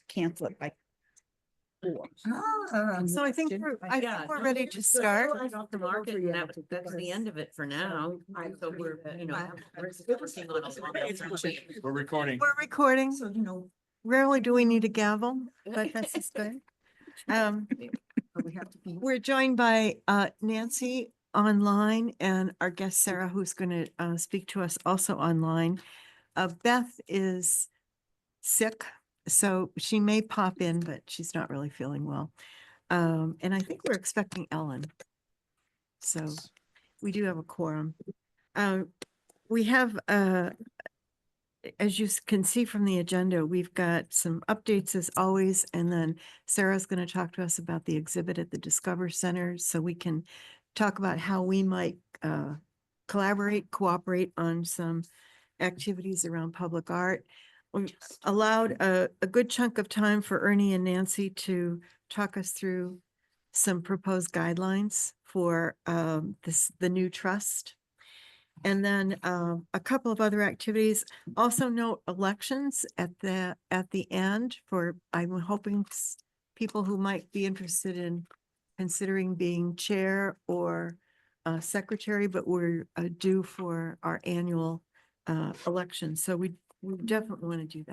cancel it by 4. So I think we're ready to start. Off the market, and that's the end of it for now. So we're, working on a lot. We're recording. We're recording. So, you know, Rarely do we need a gavel, but this is good. we have to be. We're joined by Nancy online and our guest Sarah, who's going to speak to us also online. Beth is sick, so she may pop in, but she's not really feeling well. And I think we're expecting Ellen. So we do have a quorum. We have, as you can see from the agenda, we've got some updates as always, and then Sarah's going to talk to us about the exhibit at the Discover Center so we can talk about how we might cooperate on some activities around public art. We allowed a good chunk of time for Ernie and Nancy to talk us through some proposed guidelines for the new trust. And then a couple of other activities. Also note elections at the end for, I'm hoping people who might be interested in considering being chair or secretary, but we're due for our annual election. So we definitely want to do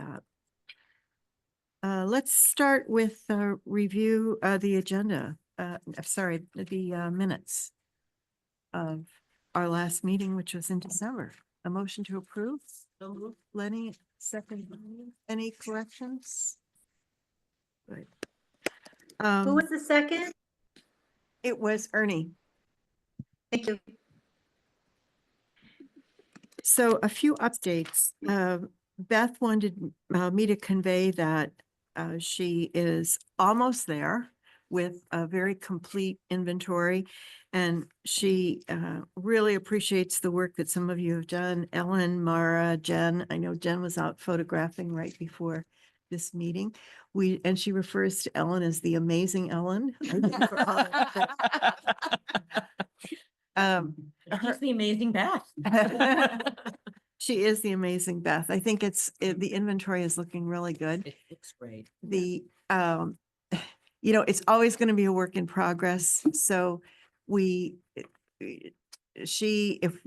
that. Let's start with a review of the agenda. Sorry, the minutes of our last meeting, which was in December. A motion to approve. Lenny, second. Any corrections? Good. Who was the second? It was Ernie. Thank you. So a few updates. Beth wanted me to convey that she is almost there with a very complete inventory. And she really appreciates the work that some of you have done. Ellen, Mara, Jen. I know Jen was out photographing right before this meeting. And she refers to Ellen as the amazing Ellen. She's the amazing Beth. She is the amazing Beth. I think the inventory is looking really good. It looks great. It's always going to be a work in progress. So if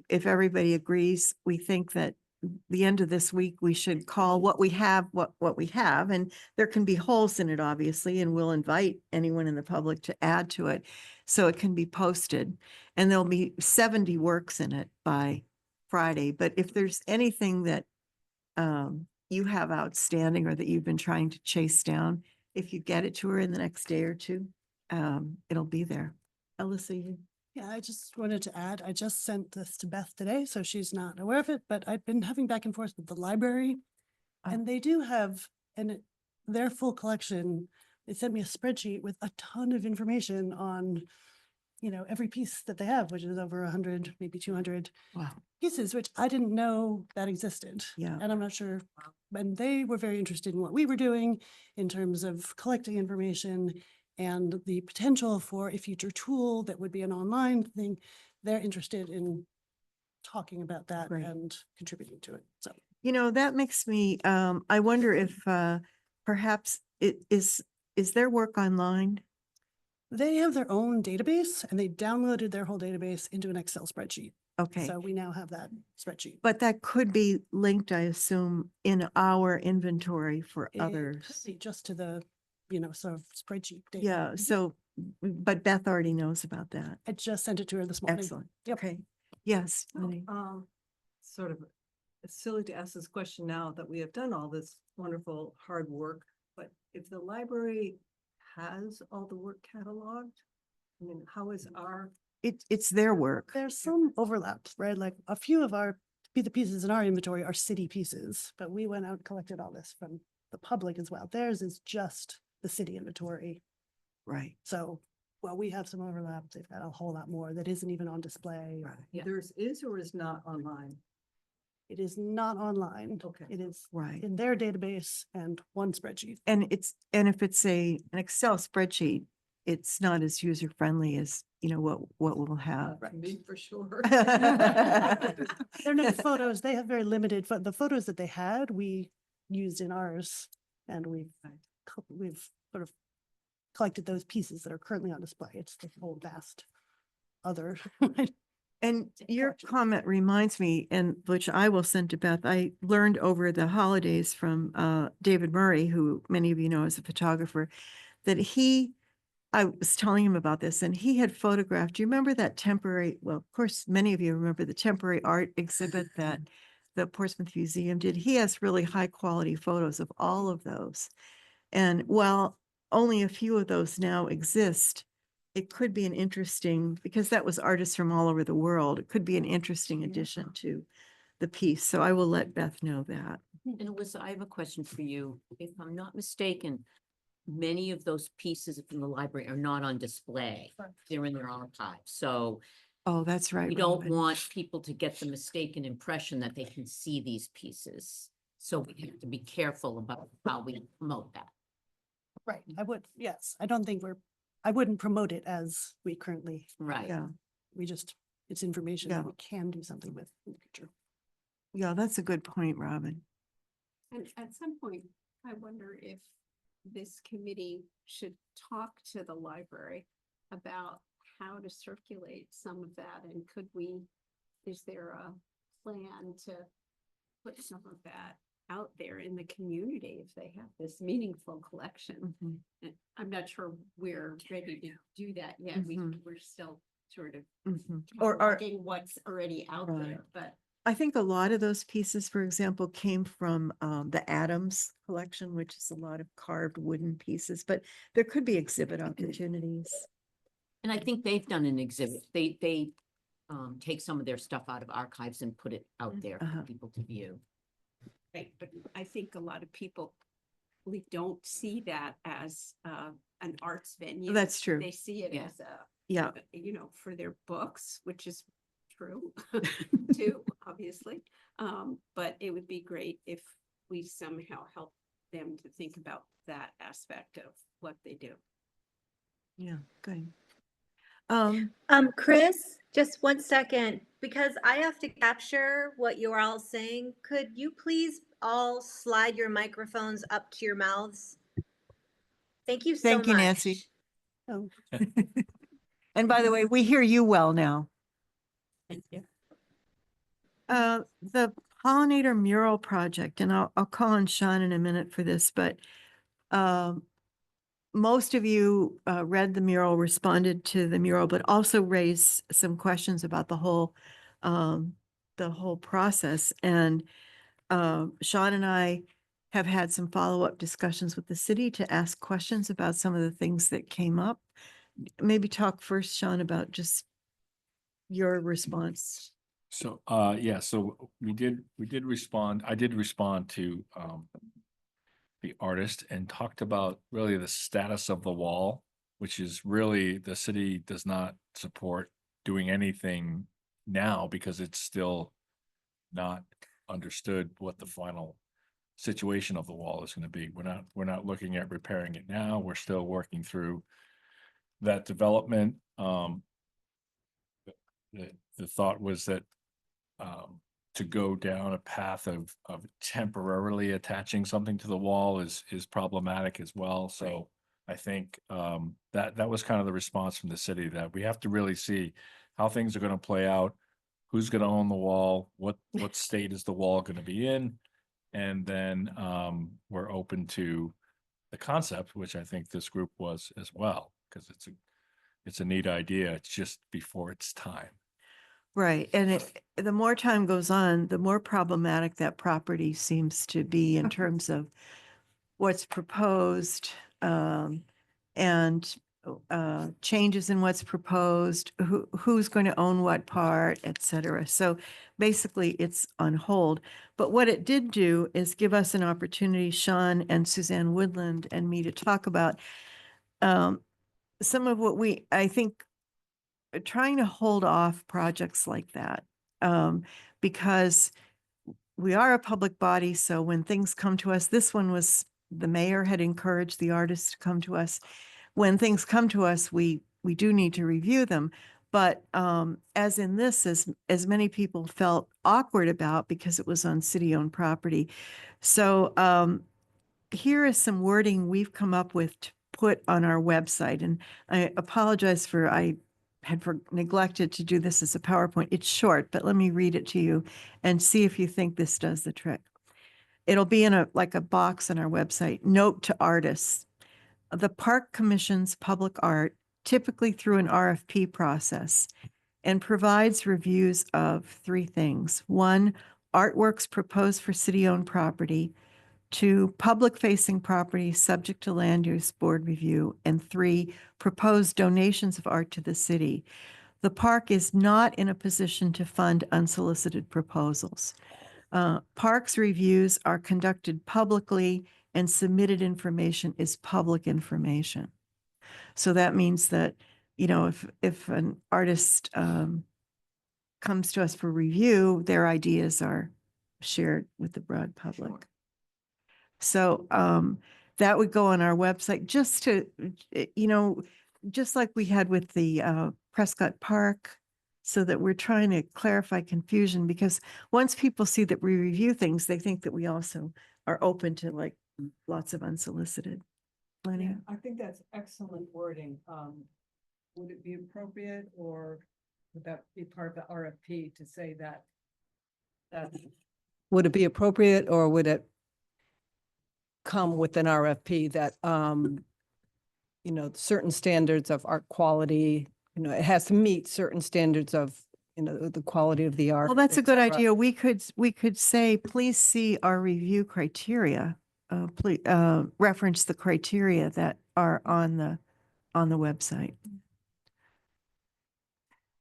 everybody agrees, we think that the end of this week, we should call what we have, what we have, and there can be holes in it, obviously, and we'll invite anyone in the public to add to it so it can be posted. And there'll be 70 works in it by Friday. But if there's anything that you have outstanding or that you've been trying to chase down, if you get it to her in the next day or two, it'll be there. Alyssa, you. Yeah, I just wanted to add, I just sent this to Beth today, so she's not aware of it, but I've been having back and forth with the library. And they do have, their full collection, they sent me a spreadsheet with a ton of information on, every piece that they have, which is over 100, maybe 200 Wow. pieces, which I didn't know that existed. Yeah. And I'm not sure, and they were very interested in what we were doing in terms of collecting information and the potential for a future tool that would be an online thing. They're interested in talking about that Right. and contributing to it. So, That makes me, I wonder if perhaps is their work online? they have their own database and they downloaded their whole database into an Excel spreadsheet. Okay. So we now have that spreadsheet. But that could be linked, I assume, in our inventory for It could others. be just to the, sort of spreadsheet data. Yeah, so, but Beth already knows about that. I just sent it to her this morning. Excellent. Yep. Okay. Yes. Lenny. Sort of, it's silly to ask this question now that we have done all this wonderful hard work, but if the library has all the work cataloged, I mean, how is our? It's their work. There's some overlap, right? Like a few of the pieces in our inventory are city pieces, but we went out and collected all this from the public as well. Theirs is just the city inventory. Right. So, well, we have some overlap. They've got a whole lot more that isn't even on display. Yeah. Theirs is or is not online? It is not online. Okay. It is Right. in their database and one spreadsheet. And if it's an Excel spreadsheet, it's not as user friendly as, what we'll have. For me, for sure. They're no photos. They have very limited, the photos that they had, we used in ours. And we've sort of collected those pieces that are currently on display. It's the whole vast other. And your collection. comment reminds me, and which I will send to Beth, I learned over the holidays from David Murray, who many of you know is a photographer, that I was telling him about this and he had photographed, do you remember that temporary, well, of course, many of you remember the temporary art exhibit that the Portsmouth Museum did. He has really high quality photos of all of those. And while only a few of those now exist, it could be an interesting, because that was artists from all over the world, it could be an interesting addition to the piece. So I will let Beth know that. And Alyssa, I have a question for you. If I'm not mistaken, many of those pieces from the library are not on display. They're in their archives. So Oh, that's right. we don't Robin. want people to get the mistaken impression that they can see these pieces. So we have to be careful about how we promote that. Right. Yes, I don't think I wouldn't promote it as we currently, Right. Yeah, it's information that Yeah. we can do something with in the future. yeah, that's a good point, Robin. And at some point, I wonder if this committee should talk to the library about how to circulate some of that, and is there a plan to put some of that out there in the community if they have this meaningful collection? Mhm. And I'm not sure we're ready to do that yet. Mhm. We're still sort of Mhm. Or cataloging what's already out Right. there, but I think a lot of those pieces, for example, came from the Adams collection, which is a lot of carved wooden pieces, but there could be exhibit opportunities. And I think they've done an exhibit. They take some of their stuff out of archives and put it out there for Uh-huh. people to view. right, but I think a lot of people really don't see that as an arts venue. That's true. They see it Yeah. as Yeah, for their books, which is true too, obviously. But it would be great if we somehow help them to think about that aspect of what they do. yeah, good. Chris, just 1 second, because I have to capture what you're all saying. Could you please all slide your microphones up to your mouths? Thank you so Thank you, much. Nancy. Oh, And by the way, we hear you well now. Thank you. The pollinator mural project, and I'll call on Sean in a minute for this, but most of you read the mural, responded to the mural, but also raised some questions about the whole process. And Sean and I have had some follow-up discussions with the city to ask questions about some of the things that came up. Maybe talk first, Sean, about just your response. So, yeah, so we did respond, I did respond to, the artist and talked about really the status of the wall, which is really, the city does not support doing anything now because it's still not understood what the final situation of the wall is going to be. We're not looking at repairing it now. We're still working through that development. The thought was that to go down a path of temporarily attaching something to the wall is problematic as well. So I think that was kind of the response from the city, that we have to really see how things are going to play out, who's going to own the wall, what state is the wall going to be in, and then we're open to the concept, which I think this group was as well, because it's a neat idea. It's just before its time. Right, and the more time goes on, the more problematic that property seems to be in terms of what's proposed, and changes in what's proposed, who's going to own what part, et cetera. So basically, it's on hold. But what it did do is give us an opportunity, Sean and Suzanne Woodland and me, to talk about some of what I think, trying to hold off projects like that, because we are a public body. So when things come to us, this one was, the mayor had encouraged the artists to come to us. When things come to us, we do need to review them. But as in this, as many people felt awkward about, because it was on city-owned property. So here is some wording we've come up with to put on our website. And I apologize I had neglected to do this as a PowerPoint. It's short, but let me read it to you and see if you think this does the trick. It'll be in like a box on our website. Note to artists. The park commissions public art typically through an RFP process and provides reviews of three things. One, artworks proposed for city-owned property. Two, public-facing property subject to land use board review. And three, proposed donations of art to the city. The park is not in a position to fund unsolicited proposals. Parks reviews are conducted publicly and submitted information is public information. So that means that, you know, if an artist comes to us for review, their ideas are shared with the broad public. So that would go on our website just to, you know, just like we had with the Prescott Park, so that we're trying to clarify confusion, because once people see that we review things, they think that we also are open to like lots of unsolicited. Lenny? Yeah, I think that's excellent wording. Would it be appropriate, or would that be part of the RFP to say that? Would it be appropriate, or would it come with an RFP that, you know, certain standards of art quality, you know, it has to meet certain standards of, you know, the quality of the art. Well, that's a et good cetera. idea. We could say, please see our review criteria. Please reference the criteria that are on the website.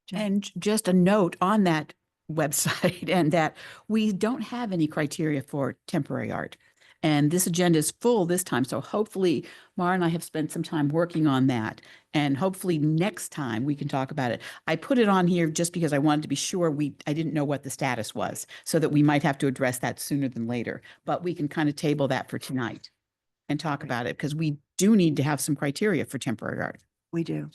Jen? And just a note on that website and that we don't have any criteria for temporary art. And this agenda is full this time. So hopefully Mara and I have spent some time working on that. And hopefully next time we can talk about it. I put it on here just because I wanted to be sure I didn't know what the status was, so that we might have to address that sooner than later. But we can kind of table that for tonight and talk about it, because we do need to have some criteria for temporary art. We do.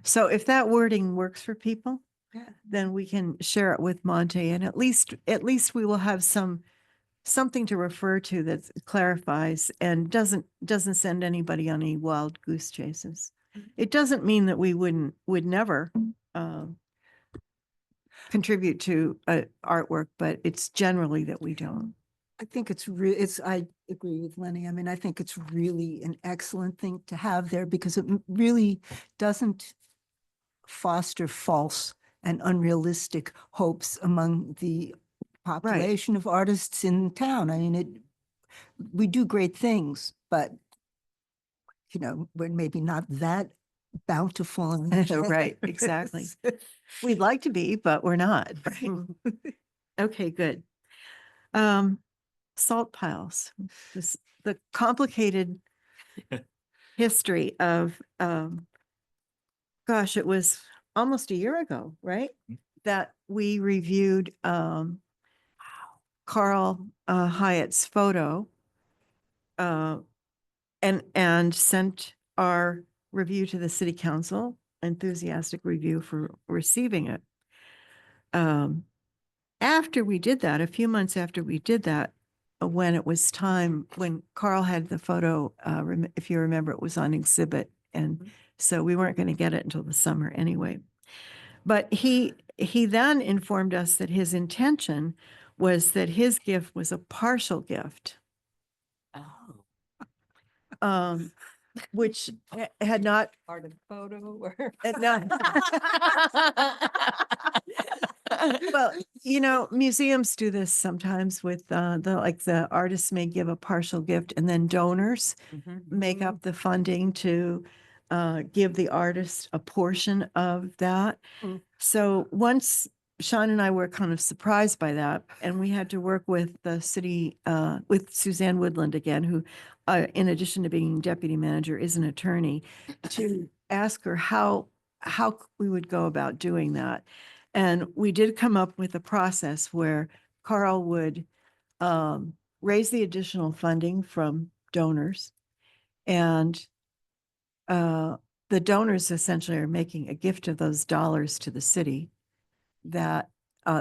So if that wording works for people, then we can share it with Monte, and at least we will have something to refer to that clarifies and doesn't send anybody on any wild goose chases. It doesn't mean that we would never contribute to artwork, but it's generally that we don't. I think I agree with Lenny. I mean, I think it's really an excellent thing to have there, because it really doesn't foster false and unrealistic hopes among the population of artists in town. I mean, we do great things, but you know, we're maybe not that bountiful. Right, exactly. We'd like to be, but we're not. Okay, good. Salt piles, the complicated history of, gosh, it was almost a year ago, right? That we reviewed Carl Hyatt's photo and sent our review to the city council, enthusiastic review for receiving it. After we did that, a few months after we did that, when it was time, when Carl had the photo, if you remember, it was on exhibit. And so we weren't going to get it until the summer anyway. But he then informed us that his intention was that his gift was a partial gift, which had not Part of the photo or? had not. Well, you know, museums do this sometimes with the artists may give a partial gift, and then donors make up the funding to give the artist a portion of that. So once Sean and I were kind of surprised by that, and we had to work with the city, with Suzanne Woodland again, who, in addition to being deputy manager, is an attorney, to ask her how we would go about doing that. And we did come up with a process where Carl would raise the additional funding from donors, and the donors essentially are making a gift of those dollars to the city that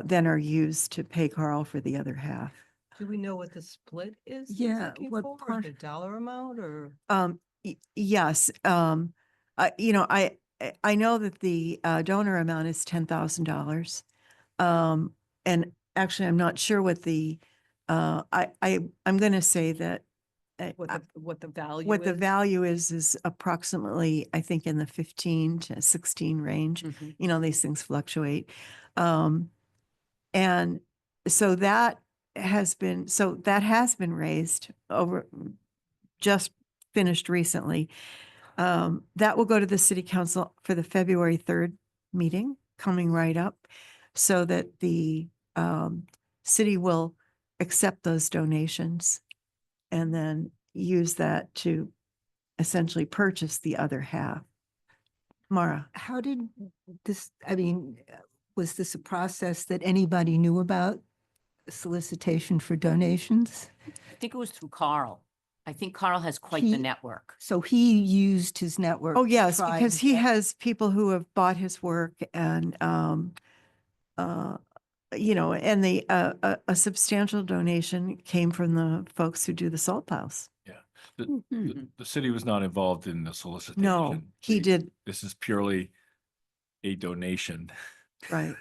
then are used to pay Carl for the other half Do we know what the split is? he's Yeah, looking what for, or part- the dollar amount or? Yes, you know, I know that the donor amount is $10,000. And actually, I'm not sure what the, I'm going to say that What the value what the is? value is approximately, I think, in the 15 to 16 range. Mhm. You know, these things fluctuate. And so that has been raised over, just finished recently. That will go to the city council for the February 3rd meeting coming right up, so that the city will accept those donations and then use that to essentially purchase the other half. Mara? How did this, I mean, was this a process that anybody knew about? Solicitation for donations? I think it was through Carl. I think Carl has quite the He- network. So he used his network. Oh, to yes, try because and he get- has people who have bought his work and, you know, and a substantial donation came from the folks who do the salt piles. The city was not involved in the solicitation. No, he We- did, This is purely a donation right,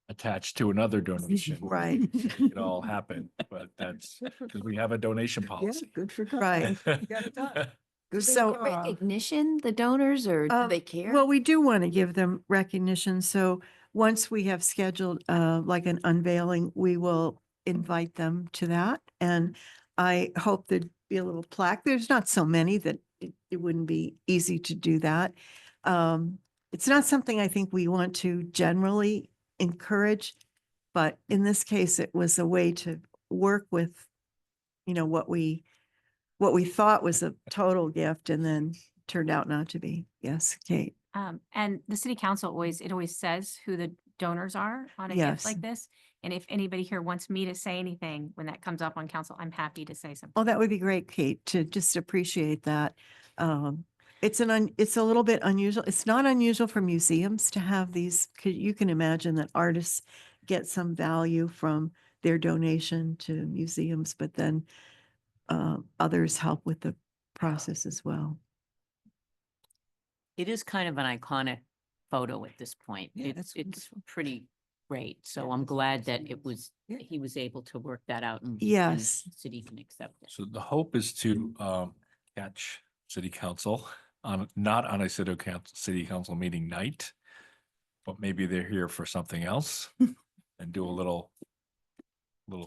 attached to another donation. right, It all happened, but that's because we have a donation Yeah, policy. good for Carl. right. Got it done. Good for So- Carl. Recognition, the donors, or do they care? Well, we do want to give them recognition. So once we have scheduled like an unveiling, we will invite them to that. And I hope there'd be a little plaque. There's not so many that it wouldn't be easy to do that. It's not something I think we want to generally encourage, but in this case, it was a way to work with, you know, what we thought was a total gift and then turned out not to be. Yes, Kate. And the city council always says who the donors are on a gift Yes. like this. And if anybody here wants me to say anything when that comes up on council, I'm happy to say something. Oh, that would be great, Kate, to just appreciate that. It's a little bit unusual. It's not unusual for museums to have these. You can imagine that artists get some value from their donation to museums, but then others help with the process as well. It is kind of an iconic photo at this point. Yeah, It's that's wonderful. pretty great. So Yeah, I'm that's glad that awesome. it was, Yeah. he was able to work that out and Yes. the city can accept it. So the hope is to catch city council on, not on a city council meeting night, but maybe they're here for something else and do a little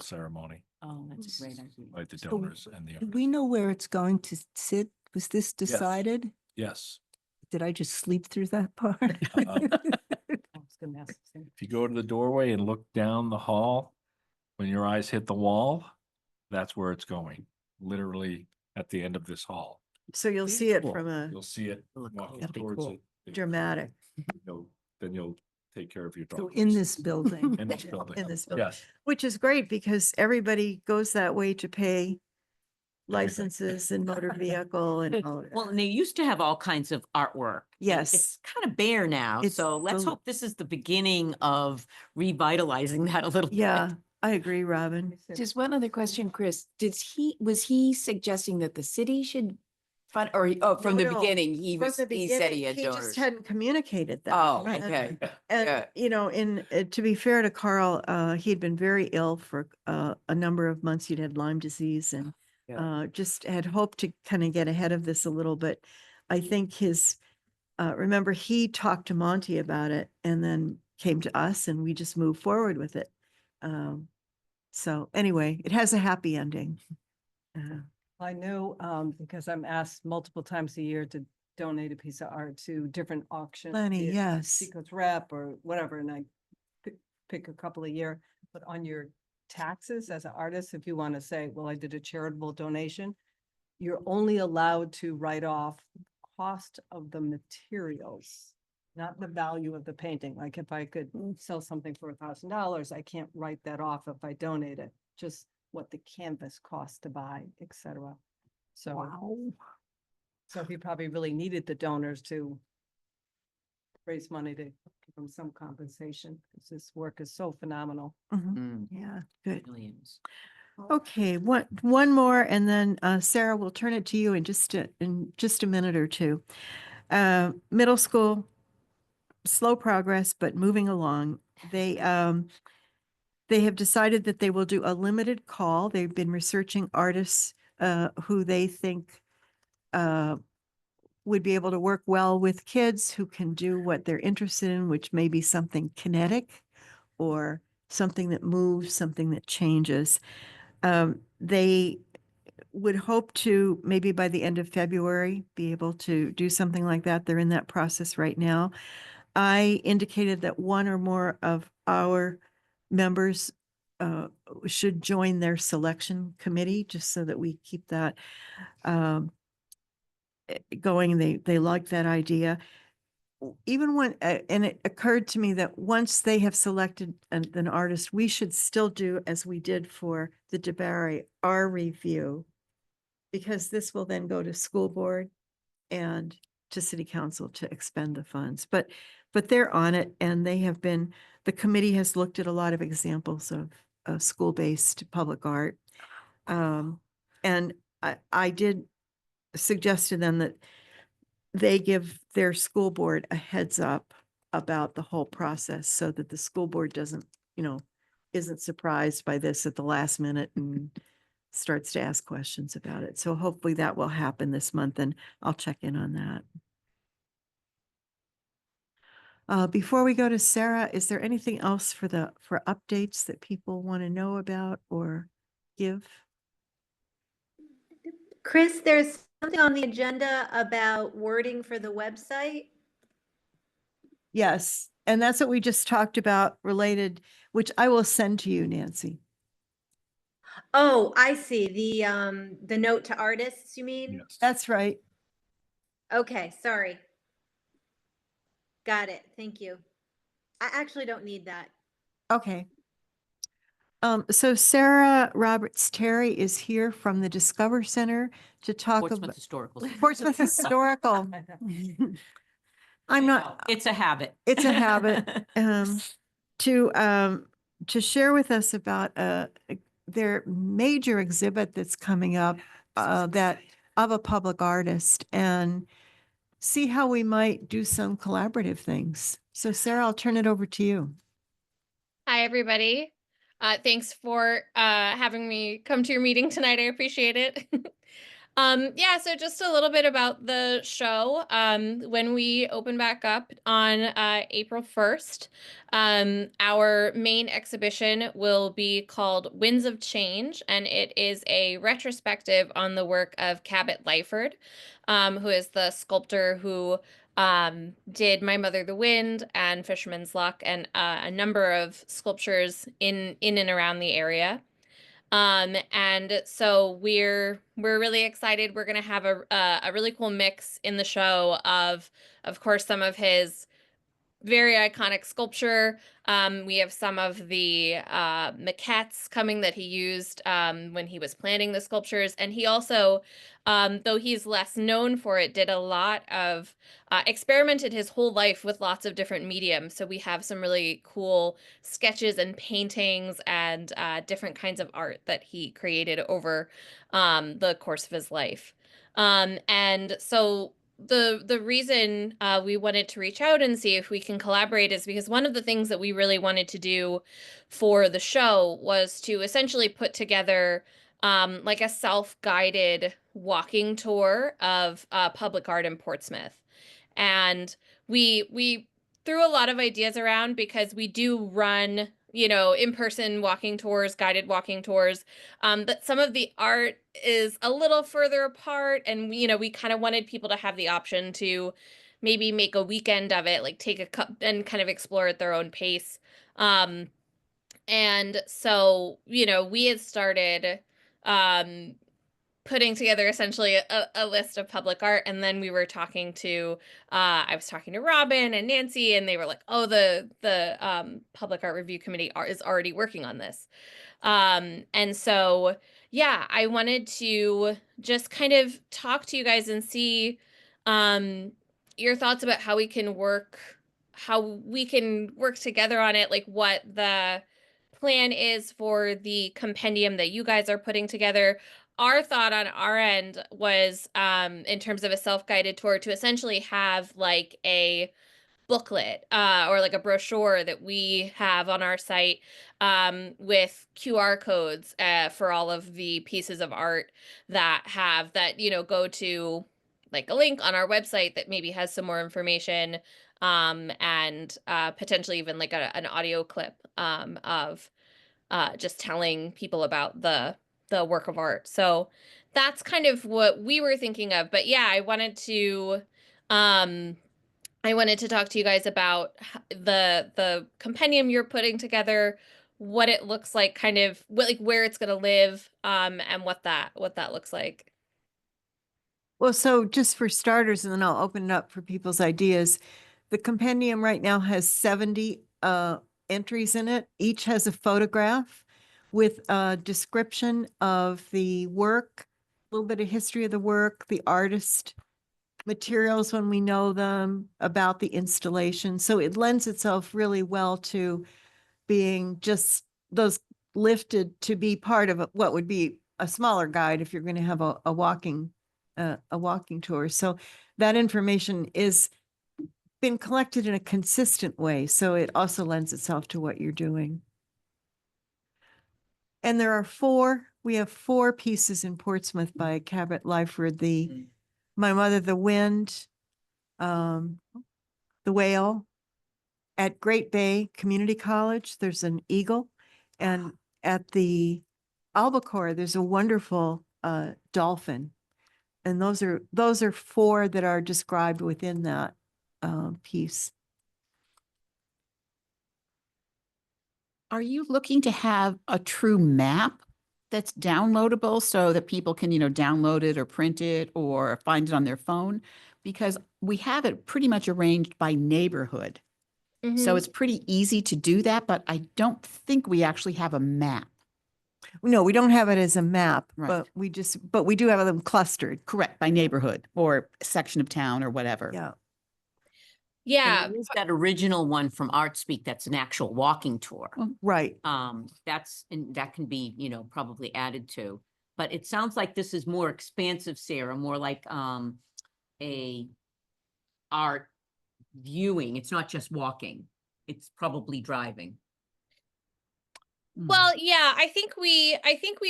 ceremony, Oh, that's a great idea. like the So donors and the Do owners. we know where it's going to sit? Was this decided? Yes. Did I just sleep through that part? I was gonna ask the same. If you go to the doorway and look down the hall, when your eyes hit the wall, that's where it's going, literally at the end of this hall. So you'll Very see it cool. from a You'll see it Look, walking that'd be towards cool. it. dramatic, Then you'll take care of your So dog. in this building. In this building. in this building, Yes. which is great because everybody goes that way to pay licenses and motor vehicle and all of Well, that. and they used to have all kinds of artwork. and Yes. It's kind of bare now, It's so let's the- hope this is the beginning of revitalizing that a little bit. Yeah, I agree, Robin. Just one other question, Chris. Was he suggesting that the city should fund, or, from the No, no. beginning, From he the said he beginning, had he just donors? hadn't communicated that. Oh, And- okay. And, Yeah. you know, to be fair to Carl, he had been very ill for a number of months. He'd had Lyme disease and just had hoped to kind of get ahead of this a little bit. I think remember, he talked to Monty about it and then came to us and we just moved forward with it. So anyway, it has a happy ending. I know, because I'm asked multiple times a year to donate a piece of art to different auctions. Lenny, be it yes. Seacoast Rep or whatever, and I pick a couple a year, but on your taxes as an artist, if you want to say, well, I did a charitable donation, you're only allowed to write off cost of the materials, not the value of the painting. Like if I could sell something for $1,000, I can't write that off if I donate it, just what the canvas costs to buy, et cetera. So, so he probably really needed the donors to raise money to give him some compensation, because his work is so phenomenal. Mhm. Mm, Yeah, good. Millions. Okay, one more, and then Sarah, we'll turn it to you in just a minute or two. Middle school, slow progress, but moving along. They have decided that they will do a limited call. They've been researching artists who they think would be able to work well with kids who can do what they're interested in, which may be something kinetic or something that moves, something that changes. They would hope to, maybe by the end of February, be able to do something like that. They're in that process right now. I indicated that one or more of our members should join their selection committee, just so that we keep that going. They like that idea. Even when, and it occurred to me that once they have selected an artist, we should still do as we did for the DeBarry, our review, because this will then go to school board and to city council to expend the funds. But they're on it, and the committee has looked at a lot of examples of school-based public art. And I did suggest to them that they give their school board a heads up about the whole process, so that the school board doesn't, isn't surprised by this at the last minute and starts to ask questions about it. So hopefully that will happen this month, and I'll check in on that. Before we go to Sarah, is there anything else for updates that people want to know about or give? Chris, there's something on the agenda about wording for the website. Yes, and that's what we just talked about related, which I will send to you, Nancy. Oh, I see. The note to artists, you mean? Yes. That's right. Okay, sorry. Got it. Thank you. I actually don't need that. Okay. So Sarah Roberts Terry is here from the Discover Center to talk Portsmouth about Historical. Portsmouth Historical. I'm not, It's a habit. it's a habit. To share with us about their major exhibit that's coming up, that of a public artist, and see how we might do some collaborative things. So Sarah, I'll turn it over to you. Hi, everybody. Thanks for having me come to your meeting tonight. I appreciate it. Yeah, so just a little bit about the show. When we open back up on April 1st, our main exhibition will be called Winds of Change, and it is a retrospective on the work of Cabot Lyford, who is the sculptor who did My Mother the Wind and Fisherman's Luck, and a number of sculptures in and around the area. And so we're really excited. We're gonna have a really cool mix in the show of course, some of his very iconic sculpture. We have some of the maquettes coming that he used when he was planning the sculptures. And he also, though he's less known for it, did a lot of, experimented his whole life with lots of different mediums. So we have some really cool sketches and paintings and different kinds of art that he created over the course of his life. And so the reason we wanted to reach out and see if we can collaborate is because one of the things that we really wanted to do for the show was to essentially put together like a self-guided walking tour of public art in Portsmouth. And we threw a lot of ideas around because we do run, in-person walking tours, guided walking tours. But some of the art is a little further apart, and we kind of wanted people to have the option to maybe make a weekend of it, like take a cup and kind of explore at their own pace. And so, we had started putting together essentially a list of public art, and then we were talking to I was talking to Robin and Nancy, and they were like, oh, the public art review committee is already working on this. And so yeah, I wanted to just kind of talk to you guys and see your thoughts about how we can work together on it, like what the plan is for the compendium that you guys are putting together. Our thought on our end was, in terms of a self-guided tour, to essentially have like a booklet or like a brochure that we have on our site with QR codes for all of the pieces of art that have that, you know, go to like a link on our website that maybe has some more information and potentially even like an audio clip of just telling people about the work of art. So that's kind of what we were thinking of. But yeah, I wanted to talk to you guys about the compendium you're putting together, what it looks like, kind of like where it's going to live, and what that looks like. Well, so just for starters, and then I'll open it up for people's ideas. The compendium right now has 70 entries in it. Each has a photograph with a description of the work, a little bit of history of the work, the artist, materials when we know them, about the installation. So it lends itself really well to being just those lifted to be part of what would be a smaller guide if you're going to have a walking tour. So that information is been collected in a consistent way. So it also lends itself to what you're doing. And we have 4 pieces in Portsmouth by Cabot Lyford, My Mother, the Wind, The Whale. At Great Bay Community College, there's an eagle. And at the Albacore, there's a wonderful dolphin. And those are 4 that are described within that piece. Are you looking to have a true map that's downloadable so that people can, download it or print it or find it on their phone? Because we have it pretty much arranged by neighborhood. So it's pretty easy to do that, but I don't think we actually have a map. No, we don't have it as a map, Right. but we do have them clustered. Correct, by neighborhood or section of town or whatever. Yeah. Yeah, And there is that original one from ArtSpeak that's an actual walking tour. Right. And that can be, probably added to. But it sounds like this is more expansive, Sarah, more like a art viewing. It's not just walking. It's probably driving. well, yeah, I think we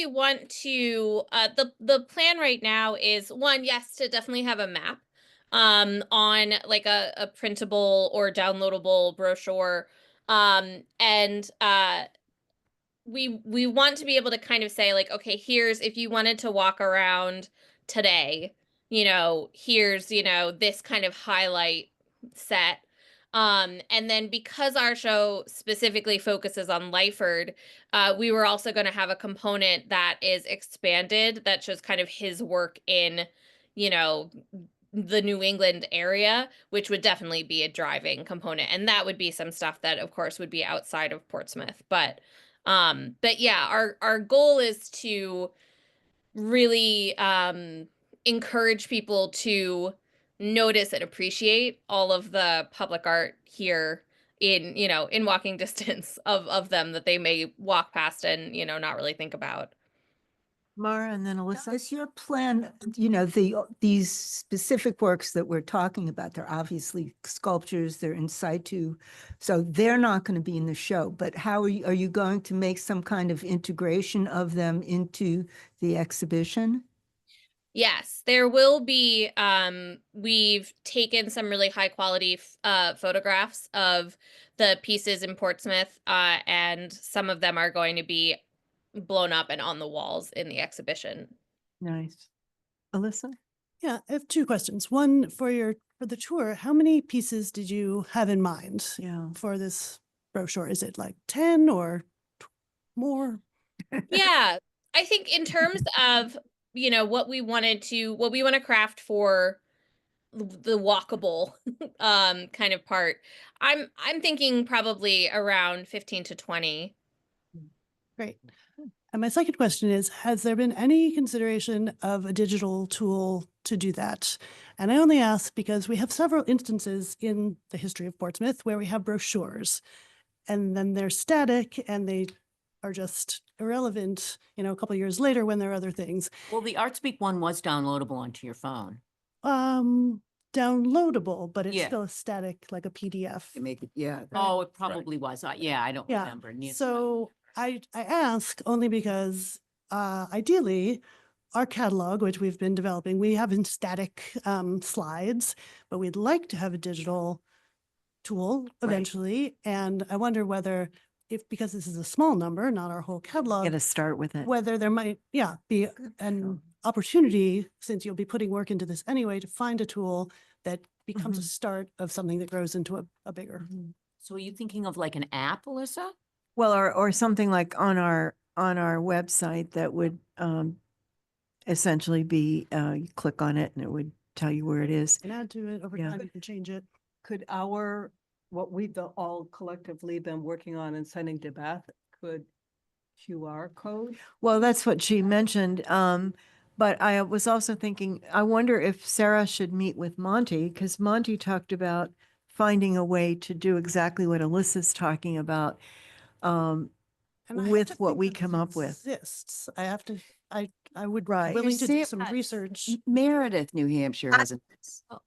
want to the plan right now is, one, yes, to definitely have a map on like a printable or downloadable brochure. And we want to be able to kind of say like, okay, here's, if you wanted to walk around today, here's, this kind of highlight set. And then because our show specifically focuses on Lyford, we were also going to have a component that is expanded that shows kind of his work in, the New England area, which would definitely be a driving component. And that would be some stuff that of course would be outside of Portsmouth. But yeah, our goal is to really encourage people to notice and appreciate all of the public art here in walking distance of them that they may walk past and, not really think about. Mara and then Alyssa. Is your plan, these specific works that we're talking about, they're obviously sculptures, they're in situ, so they're not going to be in the show, but how are you going to make some kind of integration of them into the exhibition? Yes, there will be. We've taken some really high quality photographs of the pieces in Portsmouth, and some of them are going to be blown up and on the walls in the exhibition. Nice. Alyssa? Yeah, I have 2 questions. One for the tour, how many pieces did you have in mind for this brochure? Is it like 10 or more? Yeah, I think in terms of, what we want to craft for the walkable kind of part, I'm thinking probably around 15 to 20. Great. And my second question is, has there been any consideration of a digital tool to do that? And I only ask because we have several instances in the history of Portsmouth where we have brochures and then they're static and they are just irrelevant, a couple years later when there are other things. Well, the ArtSpeak one was downloadable onto your phone. Downloadable, but it's Yeah. still a static, like a PDF. Make it, yeah. Oh, it probably was. Yeah, I don't Yeah, remember. Neither do I. so I ask only because ideally our catalog, which we've been developing, we have in static slides, but we'd like to have a digital tool eventually. And I wonder whether because this is a small number, not our whole catalog, Get a start with it. whether there might, be an opportunity, since you'll be putting work into this anyway, to find a tool that becomes a start of something that grows into a bigger. So are you thinking of like an app, Alyssa? Well, or something like on our website that would essentially be, you click on it and it would tell you where it is. You can add to it over Yeah. time, you can change it. Could what we've all collectively been working on and sending to Beth, could QR code? Well, that's what she mentioned. But I was also thinking, I wonder if Sarah should meet with Monty, because Monty talked about finding a way to do exactly what Alyssa's talking about. And I have With to what think we that come this up with. exists. I would Right. willing to do See, some research. Meredith, New Hampshire has a.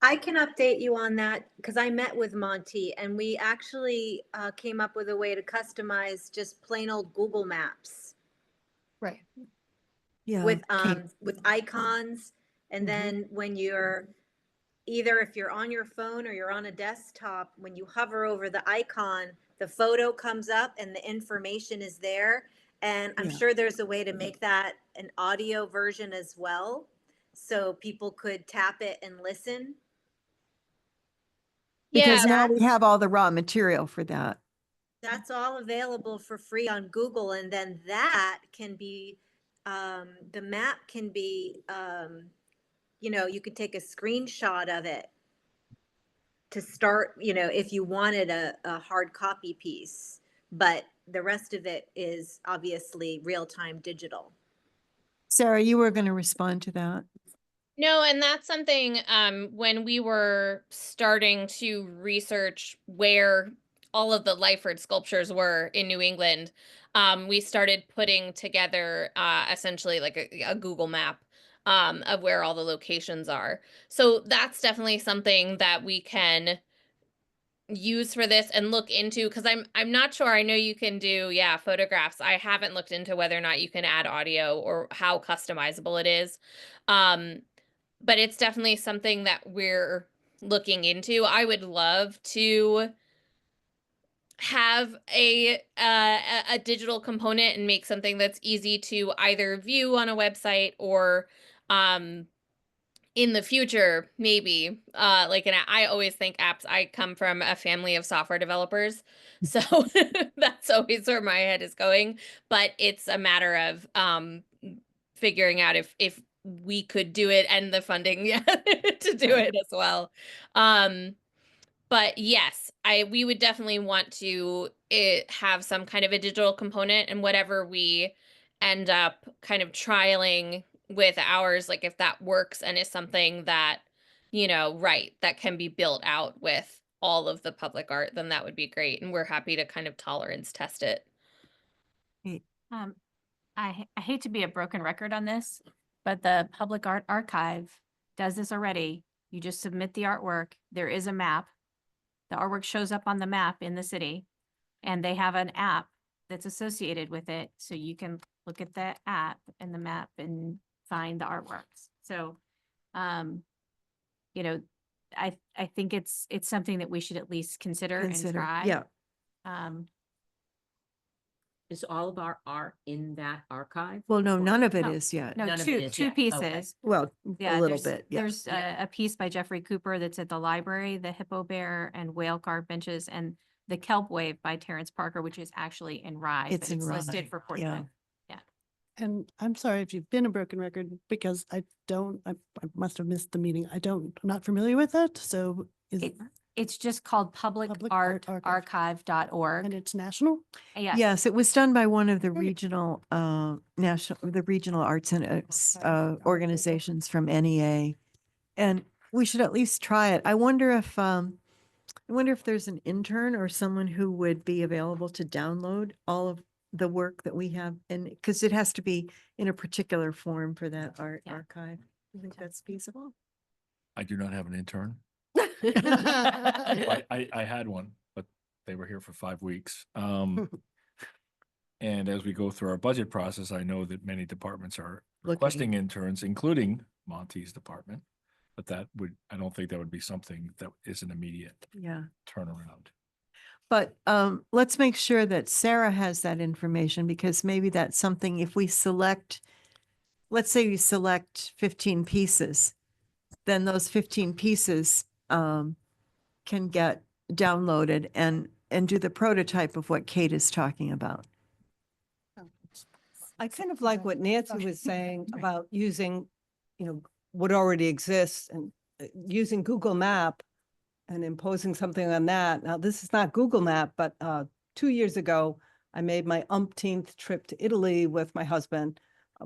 I can update you on that because I met with Monty and we actually came up with a way to customize just plain old Google Maps Right. Yeah. with Kate, with icons. And Mhm. then when you're either if you're on your phone or you're on a desktop, when you hover over the icon, the photo comes up and the information is there. And I'm Yeah. sure there's a way to make that an audio version as well. So people could tap it and listen. Because now that- we have all the raw material for that. That's all available for free on Google. And then that can be, the map can be, you could take a screenshot of it to start, if you wanted a hard copy piece. But the rest of it is obviously real-time digital. Sarah, you were going to respond to that. No, and that's something when we were starting to research where all of the Lyford sculptures were in New England, we started putting together essentially like a Google map of where all the locations are. So that's definitely something that we can use for this and look into, because I'm not sure. I know you can do photographs. I haven't looked into whether or not you can add audio or how customizable it is. But it's definitely something that we're looking into. I would love to have a digital component and make something that's easy to either view on a website or in the future, maybe like I always think apps. I come from a family of software developers, so that's always where my head is going. But it's a matter of figuring out if we could do it and the funding to do it as well. But yes, we would definitely want to have some kind of a digital component, and whatever we end up kind of trialing with ours, like if that works and is something that, that can be built out with all of the public art, then that would be great. And we're happy to kind of tolerance test it. I hate to be a broken record on this, but the Public Art Archive does this already. You just submit the artwork. There is a map. The artwork shows up on the map in the city, and they have an app that's associated with it. So you can look at the app and the map and find the artworks. So, I think it's something that we should at least consider and try. Yeah. Is all of our art in that archive? Well, no, none of it No, is yet. No, None of it two is two yet. Okay. pieces. Well, Yeah, a little there's- bit. Yeah. There's a piece by Jeffrey Cooper that's at the library, the hippo bear and whale carved benches, and the kelp wave by Terrence Parker, which is actually in Rye. It's but in listed Rye, for yeah. Portsmouth. And I'm sorry if you've been a broken record because I must have missed the meeting. I'm not familiar with that. So It's just called Public Art publicartarchive.org. and it's national? Yes. Yes, it was done by one of the Great. regional, regional arts and organizations from NEA. And we should at least try it. I wonder if there's an intern or someone who would be available to download all of the work that we have? And because it has to be in a particular form for that art Yeah. archive. You think that's feasible? I do not have an intern. I had one, but they were here for 5 weeks. And as we go through our budget process, I know that many departments are Looking. requesting interns, including Monty's department. But I don't think that would be something that is an immediate Yeah. turnaround. But let's make sure that Sarah has that information, because maybe that's something if we select, let's say we select 15 pieces, then those 15 pieces can get downloaded and do the prototype of what Kate is talking about. I kind of like what Nancy was saying about using, what already exists and using Google Map and imposing something on that. Now, this is not Google Map, but 2 years ago, I made my umpteenth trip to Italy with my husband,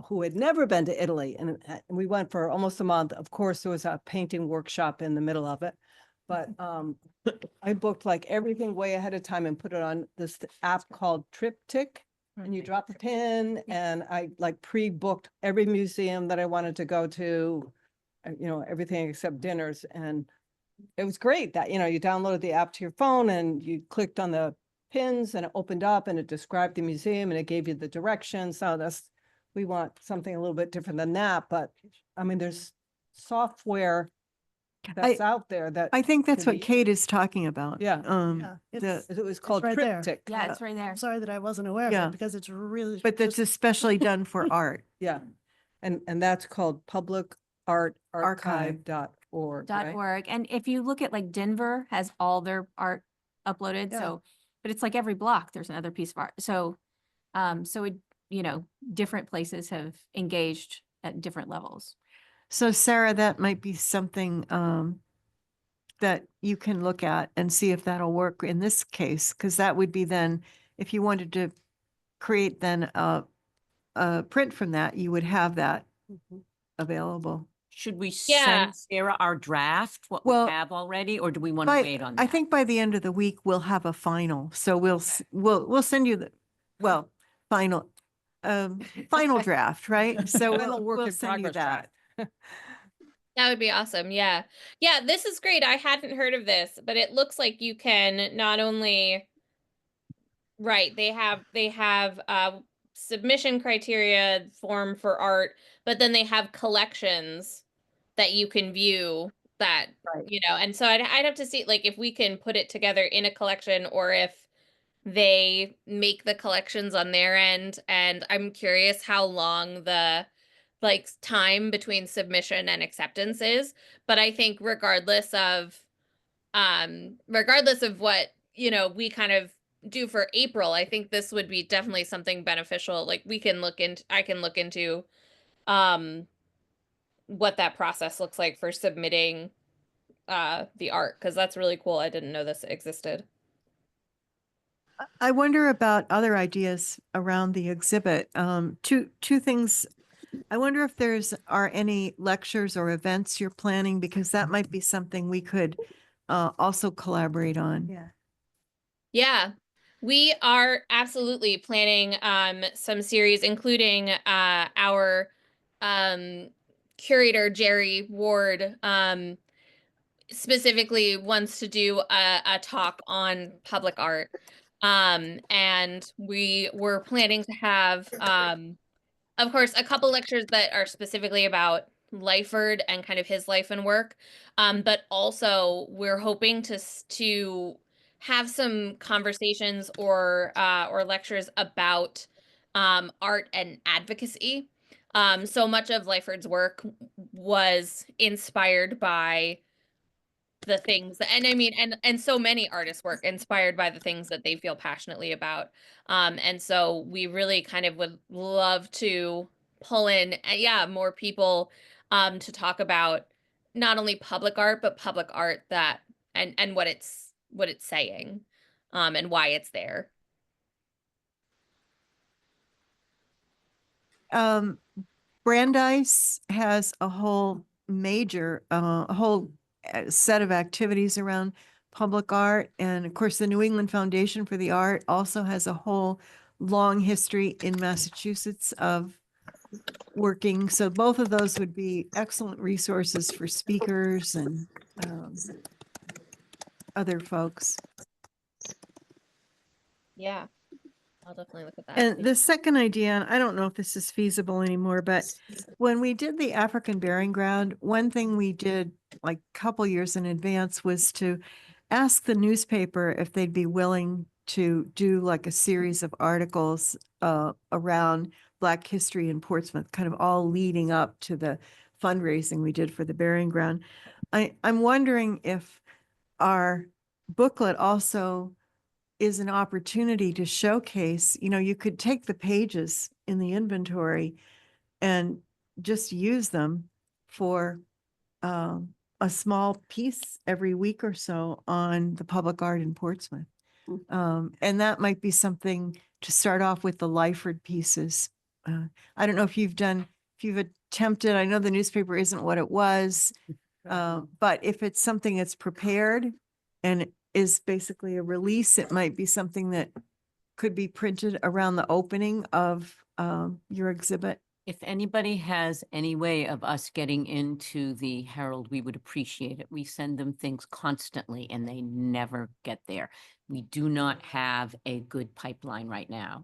who had never been to Italy. And we went for almost a month. Of course, there was a painting workshop in the middle of it. But I booked like everything way ahead of time and put it on this app called TripTik. And you drop a pin, and I like pre-booked every museum that I wanted to go to, everything except dinners. And it was great that, you downloaded the app to your phone and you clicked on the pins and it opened up and it described the museum and it gave you the directions. So we want something a little bit different than that. But I mean, there's software that's out there that. I think that's can what be- Kate is talking about. Yeah. Yeah, The, It was called right there. TripTik. Yeah, it's right there. I'm sorry that I wasn't aware of Yeah. it because it's really. but that's just- especially done for art. Yeah. And that's called publicartarchive.org. right? .org. And if you look at like Denver has all their art uploaded, Yeah. so, but it's like every block, there's another piece of art. So, different places have engaged at different levels. So Sarah, that might be something that you can look at and see if that'll work in this case, because that would be then, if you wanted to create then a print from that, you would have that available. Should we Yeah. send Sarah our draft, what we Well, have already, or do we want to By- wait on that? I think by the end of the week, we'll have a final. So we'll send you final draft, right? So Final work we'll in send you progress that. That would be awesome. Yeah. Yeah, this is great. I hadn't heard of this, but it looks like you can not only right, they have submission criteria form for art, but then they have collections that you can view that, and so I'd have to see like if we can put it together in a collection or if they make the collections on their end. And I'm curious how long the time between submission and acceptance is. But I think regardless of what, we kind of do for April, I think this would be definitely something beneficial. Like I can look into what that process looks like for submitting the art, because that's really cool. I didn't know this existed. I wonder about other ideas around the exhibit. Two things. I wonder if are any lectures or events you're planning, because that might be something we could also collaborate on. Yeah. Yeah, we are absolutely planning some series, including our curator, Jerry Ward, specifically wants to do a talk on public art. And we were planning to have, of course, a couple lectures that are specifically about Lyford and kind of his life and work. But also we're hoping to have some conversations or lectures about art and advocacy. So much of Lyford's work was inspired by the things that, and I mean, and so many artists work inspired by the things that they feel passionately about. And so we really kind of would love to pull in, more people to talk about not only public art, but public art that, and what it's saying, and why it's there. Brandeis has a whole major, set of activities around public art. And of course, the New England Foundation for the Art also has a whole long history in Massachusetts of working. So both of those would be excellent resources for speakers and other folks. Yeah, I'll definitely look at that. And the second idea, and I don't know if this is feasible anymore, but when we did the African Burying Ground, one thing we did like a couple years in advance was to ask the newspaper if they'd be willing to do like a series of articles around Black history in Portsmouth, kind of all leading up to the fundraising we did for the burying ground. I'm wondering if our booklet also is an opportunity to showcase, you could take the pages in the inventory and just use them for a small piece every week or so on the public art in Portsmouth. And that might be something to start off with the Lyford pieces. I don't know if you've attempted, I know the newspaper isn't what it was, but if it's something that's prepared and is basically a release, it might be something that could be printed around the opening of your exhibit. If anybody has any way of us getting into the Herald, we would appreciate it. We send them things constantly and they never get there. We do not have a good pipeline right now.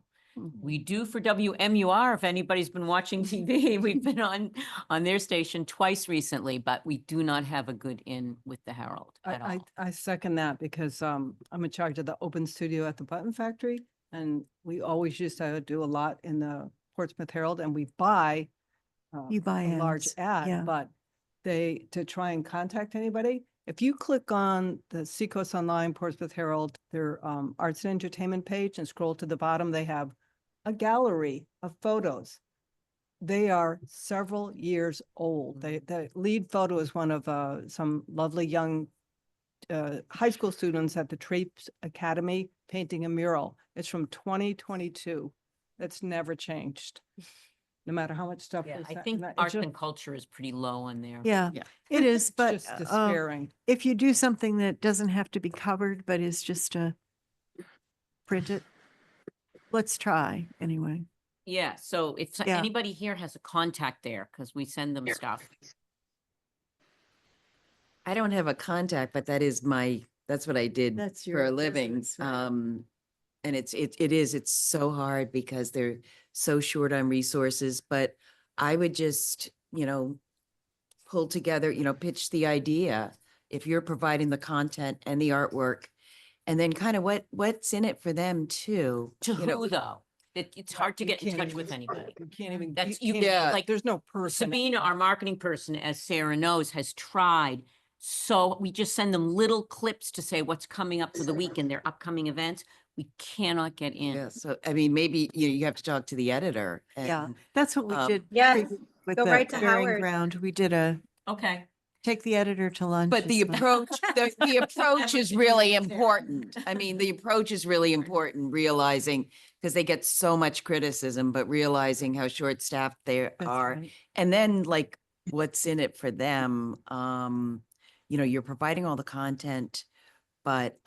We do for WMUR, if anybody's been watching TV, we've been on their station twice recently, but we do not have a good in with the Herald at all. I second that because I'm in charge of the open studio at the Button Factory. And we always used to do a lot in the Portsmouth Herald, and we buy You buy a large ads, yeah. ad, but to try and contact anybody, if you click on the Seacoast Online Portsmouth Herald, their arts and entertainment page, and scroll to the bottom, they have a gallery of photos. They are several years old. The lead photo is one of some lovely young high school students at the Trapes Academy painting a mural. It's from 2022. It's never changed, no matter how much stuff. Yeah, they I sent. think And it's arts just- and culture is pretty low on there. Yeah, Yeah. it is, it's but just despairing. if you do something that doesn't have to be covered, but is just to print it, let's try anyway. Yeah, so if Yeah. anybody here has a contact there, because we send them stuff. I don't have a contact, but that's what I did That's for your a living. business, right. And it's so hard because they're so short on resources, but I would just, pull together, pitch the idea. If you're providing the content and the artwork, and then kind of what's in it for them too. To you know. who though? It's hard to You get in can't touch even- with anybody. You can't even. That's- you you can't- Yeah. like, There's no person. Sabina, our marketing person, as Sarah knows, has tried. So we just send them little clips to say what's coming up for the week and their upcoming events. We cannot get in. Yeah, so I mean, maybe, you have to talk to the editor. Yeah. and- That's what we did. Yeah, previous with go the right to burying Howard. ground. We did Okay. take the editor to lunch. But the is fun. approach, the approach is really important. I mean, the approach is really important, realizing, because they get so much criticism, but realizing how short-staffed they That's are. right. And then like, what's in it for them? You're providing all the content, but,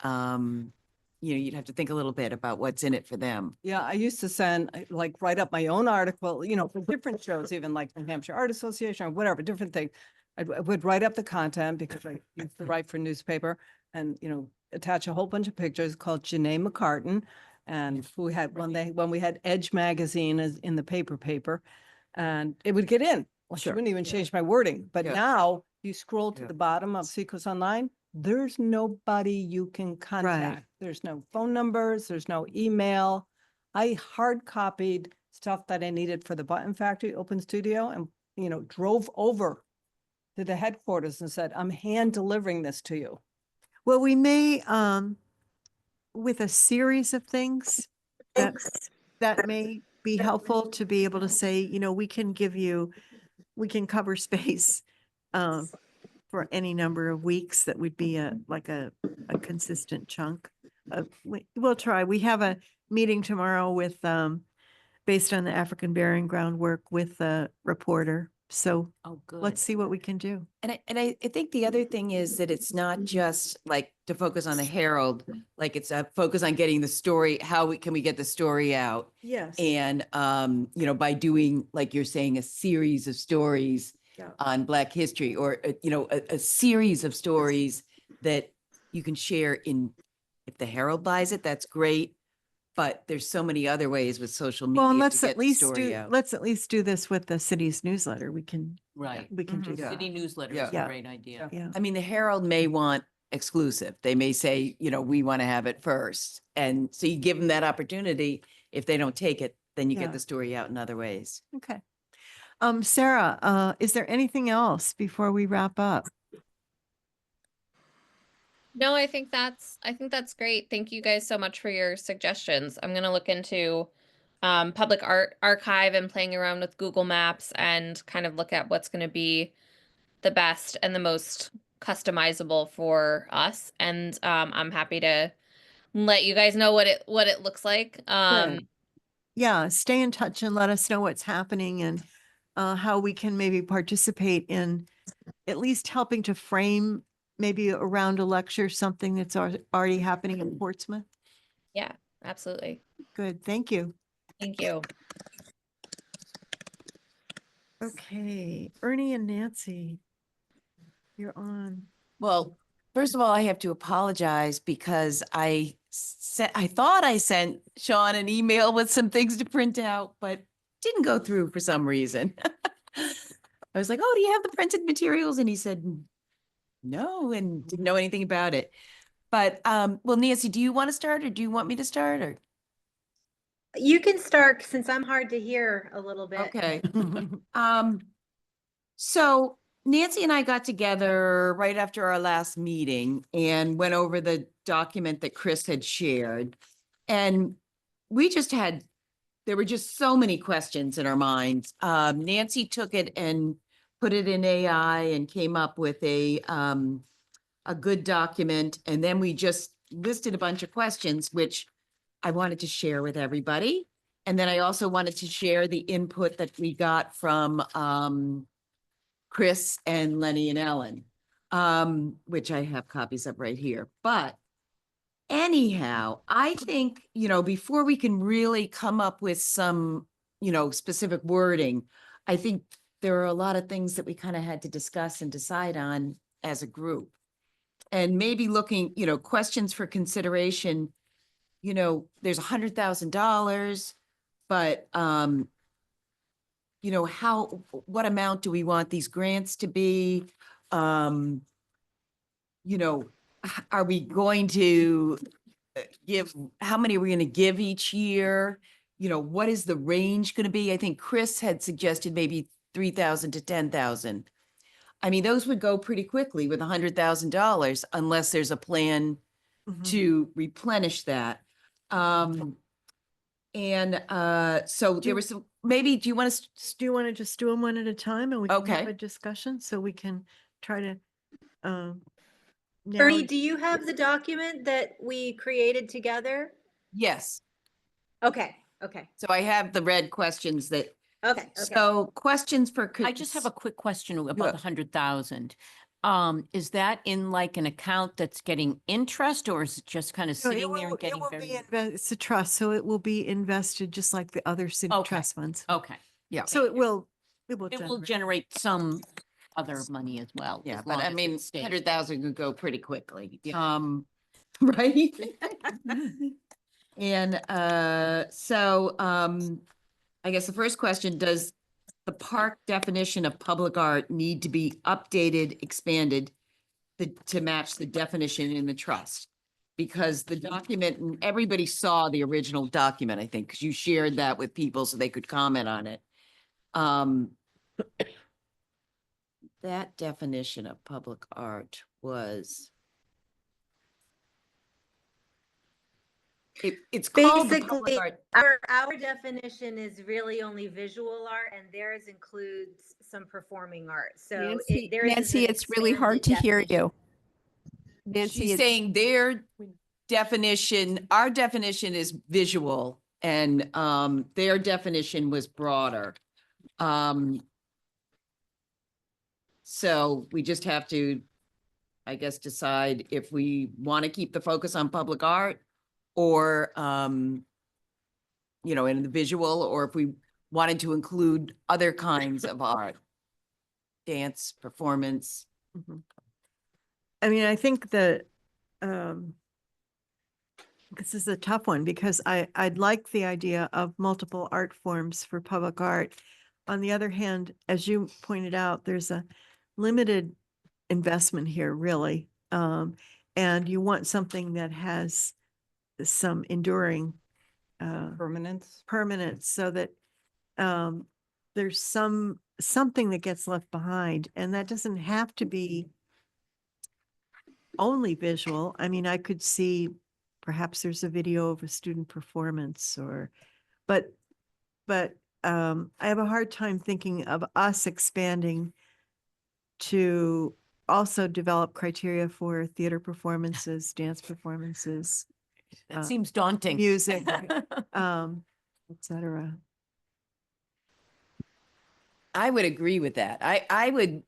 you'd have to think a little bit about what's in it for them. Yeah, I used to write up my own article, for different shows, even like New Hampshire Art Association or whatever, different things. I would write up the content because I used to write for newspaper and, attach a whole bunch of pictures called Janae McCartan. And we had when we had Edge magazine in the paper, and it would get in. Well, she Sure. wouldn't even change my wording. But Yeah. now you scroll to Yeah. the bottom of Seacoast Online, there's nobody you can contact. There's no phone numbers, there's no email. I hard copied stuff that I needed for the Button Factory Open Studio and, drove over to the headquarters and said, I'm hand delivering this to you. Well, we may, with a series of things, that may be helpful to be able to say, we can cover space for any number of weeks. That would be a consistent chunk. We'll try. We have a meeting tomorrow with, based on the African Burying Ground work with the reporter So Oh, good. let's see what we can do. I think the other thing is that it's not just like to focus on the Herald, like it's a focus on getting the story, can we get the story out? Yes. And, you know, by doing, like you're saying, a series of stories Yeah. on Black history, or, you know, a series of stories that you can share if the Herald buys it, that's great. But there's so many other ways with social Well, and media to let's get at the least story do, out. let's at least do this with the city's newsletter. We can Right. do The that. city newsletter is Yeah. a great idea. Yeah. I mean, the Herald may want exclusive. They may say, you know, we want to have it first. And so you give them that opportunity. If they don't take it, then you Yeah. get the story out in other ways. Okay. Sarah, is there anything else before we wrap up? No, I think that's great. Thank you guys so much for your suggestions. I'm gonna look into public art archive and playing around with Google Maps and kind of look at what's gonna be the best and the most customizable for us. And I'm happy to let you guys know what it looks like. Good. Yeah, stay in touch and let us know what's happening and how we can maybe participate in at least helping to frame maybe around a lecture, something that's already happening in Portsmouth. Yeah, absolutely. Good, thank you. Thank you. Okay, Ernie and Nancy, you're on. Well, first of all, I have to apologize because I thought I sent Sean an email with some things to print out, but didn't go through for some reason. I was like, oh, do you have the printed materials? And he said, no, and didn't know anything about it. But, well, Nancy, do you want to start, or do you want me to start, or? You can start since I'm hard to hear a little bit. Okay. So Nancy and I got together right after our last meeting and went over the document that Chris had shared. And we just there were just so many questions in our minds. Nancy took it and put it in AI and came up with a good document. And then we just listed a bunch of questions, which I wanted to share with everybody. And then I also wanted to share the input that we got from Chris and Lenny and Ellen, which I have copies of right here. But anyhow, I think, you know, before we can really come up with some, you know, specific wording, I think there are a lot of things that we kind of had to discuss and decide on as a group. And maybe looking, you know, questions for consideration, you know, there's $100,000, but, you know, what amount do we want these grants to be? You know, are we going to how many are we going to give each year? You know, what is the range going to be? I think Chris had suggested maybe 3,000 to 10,000. I mean, those would go pretty quickly with $100,000 unless there's a plan to replenish that. So there was some, maybe, do you want to? Do you want to just do them one at a time and we can have Okay. a discussion so we can try to narrow Ernie, it- do you have the document that we created together? Yes. Okay, okay, So I have the red questions that, okay. so questions for. I just have a quick question Yeah. about the 100,000. Is that in like an account that's getting interest, or is it just kind of No, sitting there and it getting will be very? it's a trust, so it will be invested just like the other city Okay. trust funds. Okay. Yeah. So it will It will generate. generate some other money as well. Yeah, as but long I as it mean, stays. 100,000 could go pretty quickly. Right? And, I guess the first question, does the park definition of public art need to be updated, expanded to match the definition in the trust? Because the document, and everybody saw the original document, I think, because you shared that with people so they could comment on it. That definition of public art was. It's called the public Basically, art. our definition is really only visual art and theirs includes some performing art. So Nancy, theirs is Nancy, an it's really hard to expanded hear definition. you. Nancy, She's it's- saying their definition, our definition is visual and their definition was broader. So we just have to, I guess, decide if we want to keep the focus on public art or, in the visual, or if we wanted to include other kinds of art, dance, performance. Mhm. I mean, I think that, this is a tough one because I'd like the idea of multiple art forms for public art. On the other hand, as you pointed out, there's a limited investment here, really. And you want something that has some enduring Permanence. permanence so that there's something that gets left behind, and that doesn't have to be only visual. I mean, I could see perhaps there's a video of a student performance but I have a hard time thinking of us expanding to also develop criteria for theater performances, dance performances, That seems daunting. music, et cetera. I would agree with that. I would,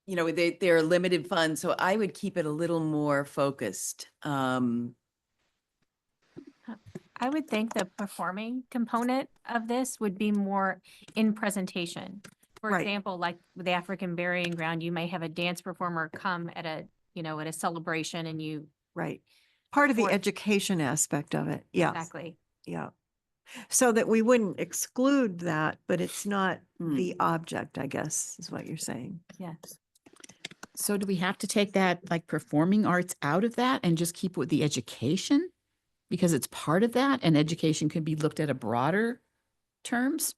there are limited funds, so I would keep it a little more focused. I would think the performing component of this would be more in presentation. For Right. example, like with the African Burying Ground, you may have a dance performer come at a celebration and you. Right. Part of the For- education aspect of it. Yeah. Exactly. Yeah. So that we wouldn't exclude that, but it's not Hmm. the object, I guess, is what you're saying. Yes. So do we have to take that like performing arts out of that and just keep with the education? Because it's part of that and education could be looked at a broader terms?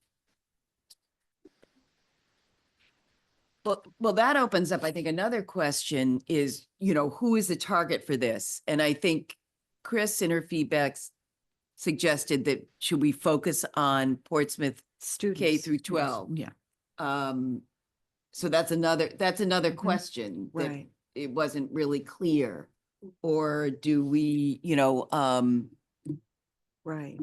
Well, that opens up, I think, another question is, who is the target for this? And I think Chris in her feedback suggested that should we focus on Portsmouth Students. K through 12? Yeah. So that's another question that Right. it wasn't really clear. Or do we, Right.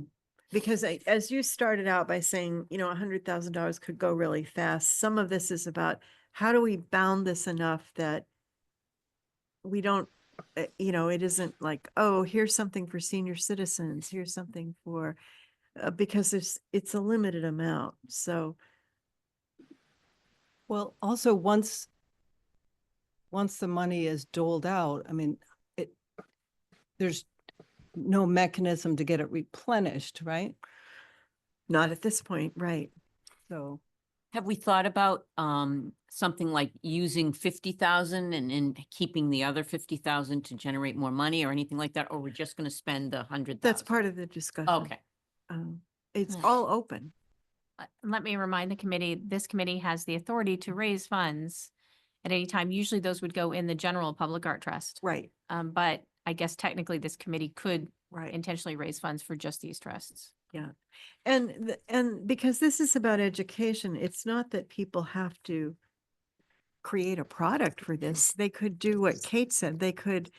Because as you started out by saying, $100,000 could go really fast. Some of this is about how do we bound this enough that we don't, it isn't like, oh, here's something for senior citizens, here's something for, because it's a limited amount. So, Well, also once the money is doled out, I mean, there's no mechanism to get it replenished, right? not at this point, right? So, Have we thought about something like using 50,000 and keeping the other 50,000 to generate more money or anything like that? Or we're just going to spend the 100,000? That's part of the discussion. Okay. It's Hmm. all open. Let me remind the committee, this committee has the authority to raise funds at any time. Usually those would go in the general public art trust. Right, But I guess technically this committee could right. intentionally raise funds for just these trusts. And because this is about education, it's not that people have to create a product for this. They could do what Kate said. They could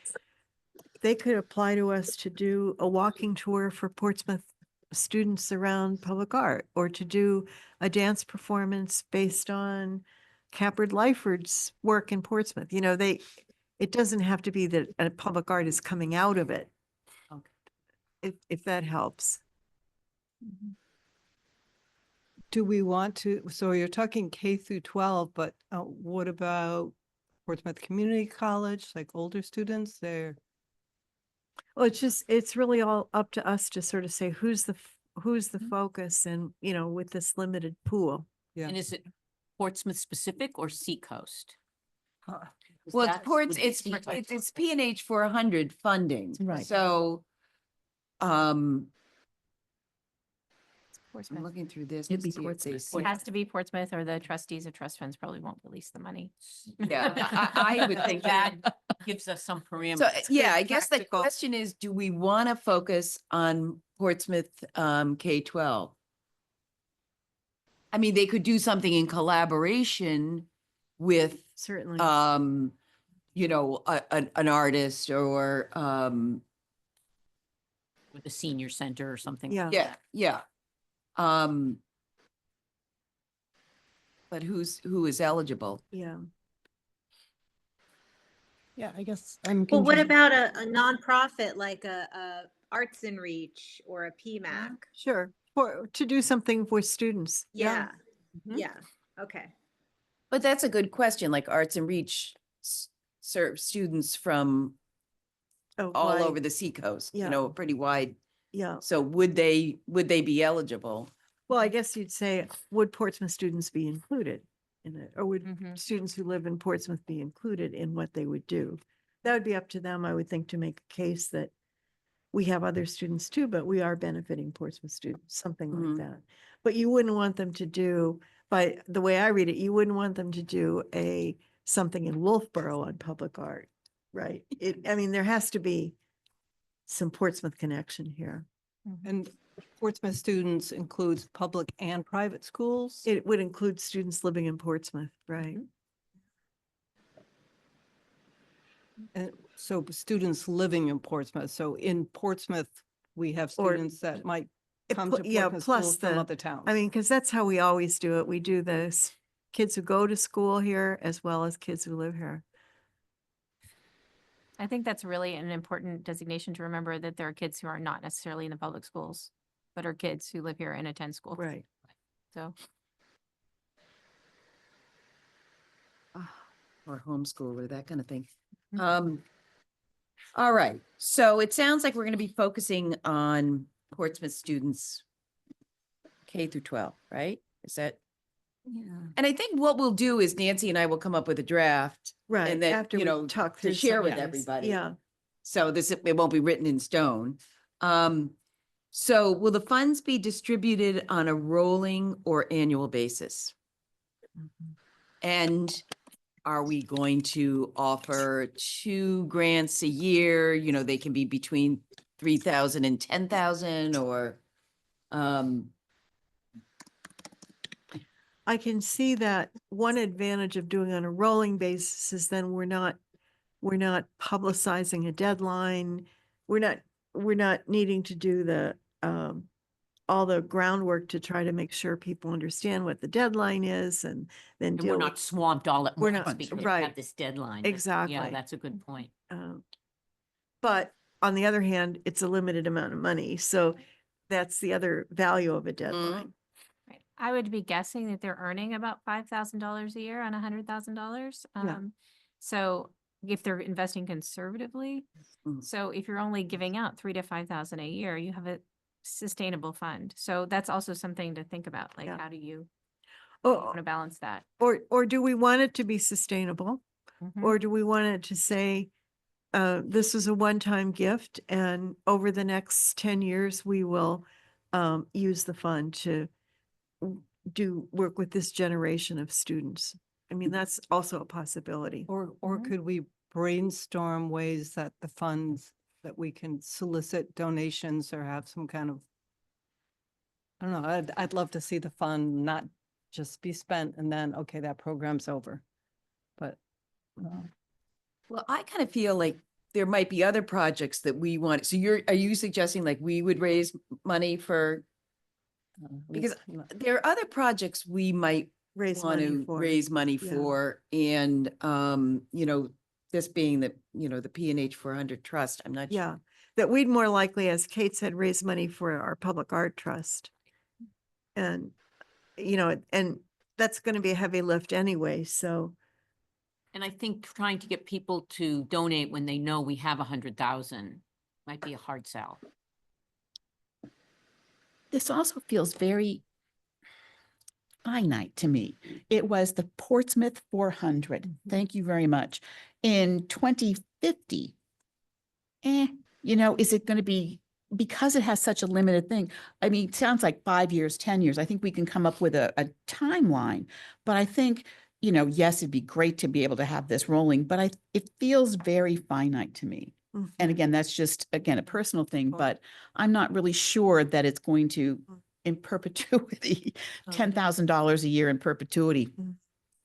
apply to us to do a walking tour for Portsmouth students around public art, or to do a dance performance based on Capard Lyford's work in Portsmouth. It doesn't have to be that a public art is coming out of it. Okay. If that helps. do we want to, so you're talking K through 12, but what about Portsmouth Community College, like older students there? Well, it's really all up to us to sort of say who's the focus and, with this limited pool. Yeah. And is it Portsmouth specific or Seacoast? well, it's That's Ports, with it's Seacoast. it's P&H 400 funding. Right. So, I'm Portsmouth. looking through this. It'd to be see if they Portsmouth. say- It has to be Portsmouth or the trustees of trust funds probably won't release the money. Yeah, I would think that. Gives us some So, parameters. yeah, I guess the practical. question is, do we want to focus on Portsmouth K-12? I mean, they could do something in collaboration with, Certainly. an artist or, With the senior center or something. Yeah. yeah. But who is eligible? Yeah. Yeah, I guess I'm Well, what confused. about a nonprofit like a Arts and Reach or a PMAC? Sure, to do something for students. Yeah, Mhm. yeah, okay. But that's a good question, like Arts and Reach serve students from Oh, all why- over the seacoast, Yeah. pretty wide. Yeah, So would they be eligible? well, I guess you'd say, would Portsmouth students be included in it? Or would Mhm. students who live in Portsmouth be included in what they would do? That would be up to them, I would think, to make a case that we have other students too, but we are benefiting Portsmouth students, something Mhm. like that. But you wouldn't want them to do, by the way I read it, you wouldn't want them to do something in Wolfboro on public art, right? I mean, there has to be some Portsmouth connection here. And Portsmouth students includes public and private schools? It would include students living in Portsmouth, right? And so students living in Portsmouth. So in Portsmouth, we have Or- students that might It come pl- to yeah, Portsmouth plus schools from the- other towns. I mean, because that's how we always do it. We do this, kids who go to school here as well as kids who live here. I think that's really an important designation to remember, that there are kids who are not necessarily in the public schools, but are kids who live here and attend school. Right. So, Or homeschool or that kind of thing. Mhm. All right, so it sounds like we're gonna be focusing on Portsmouth students K through 12, right? Is that? Yeah. And I think what we'll do is Nancy and I will come up with a draft. Right, And then, after we talk to through share some with of this. everybody. Yeah, So it won't be written in stone. So will the funds be distributed on a rolling or annual basis? And are we going to offer 2 grants a year? They can be between 3,000 and 10,000 or, I can see that one advantage of doing on a rolling basis is then we're not publicizing a deadline. We're not needing to do all the groundwork to try to make sure people understand what the deadline is and then And we're deal not with. swamped all at We're once not- because we right. have this deadline. Yeah, Exactly. that's a good point. But on the other hand, it's a limited amount of money. So that's the other value of a deadline. right. I would be guessing that they're earning about $5,000 a year on $100,000. Yeah. So if they're investing conservatively, Mm. so if you're only giving out 3,000 to 5,000 a year, you have a sustainable fund. So that's also something to think about. Like, Yeah. how do you Oh, want to balance that? or do we want it to be sustainable? Mhm. Or do we want it to say, this is a one-time gift and over the next 10 years, we will use the fund to work with this generation of students? I mean, that's also a possibility. Or Mhm. could we brainstorm ways that the funds, that we can solicit donations or have some kind of, I don't know, I'd love to see the fund not just be spent and then, okay, that program's over. But well, I kind of feel like there might be other projects that we want. So are you suggesting like we would raise money for? Because there are other projects we might Raise want money to for. raise money yeah. for, and this being the P&H 400 Trust, I'm not. Yeah, that we'd more likely, as Kate said, raise money for our public art trust. And, and that's going to be a heavy lift anyway, so. And I think trying to get people to donate when they know we have 100,000 might be a hard sell. This also feels very finite to me. It was the Portsmouth 400. Thank you very much. In 2050, is it going to be, because it has such a limited thing? I mean, it sounds like 5 years, 10 years. I think we can come up with a timeline, but I think, yes, it'd be great to be able to have this rolling, but it feels very finite to me. And again, that's just, again, a personal thing, Sure. but I'm not really sure that it's going to, in perpetuity, $10,000 a year in perpetuity.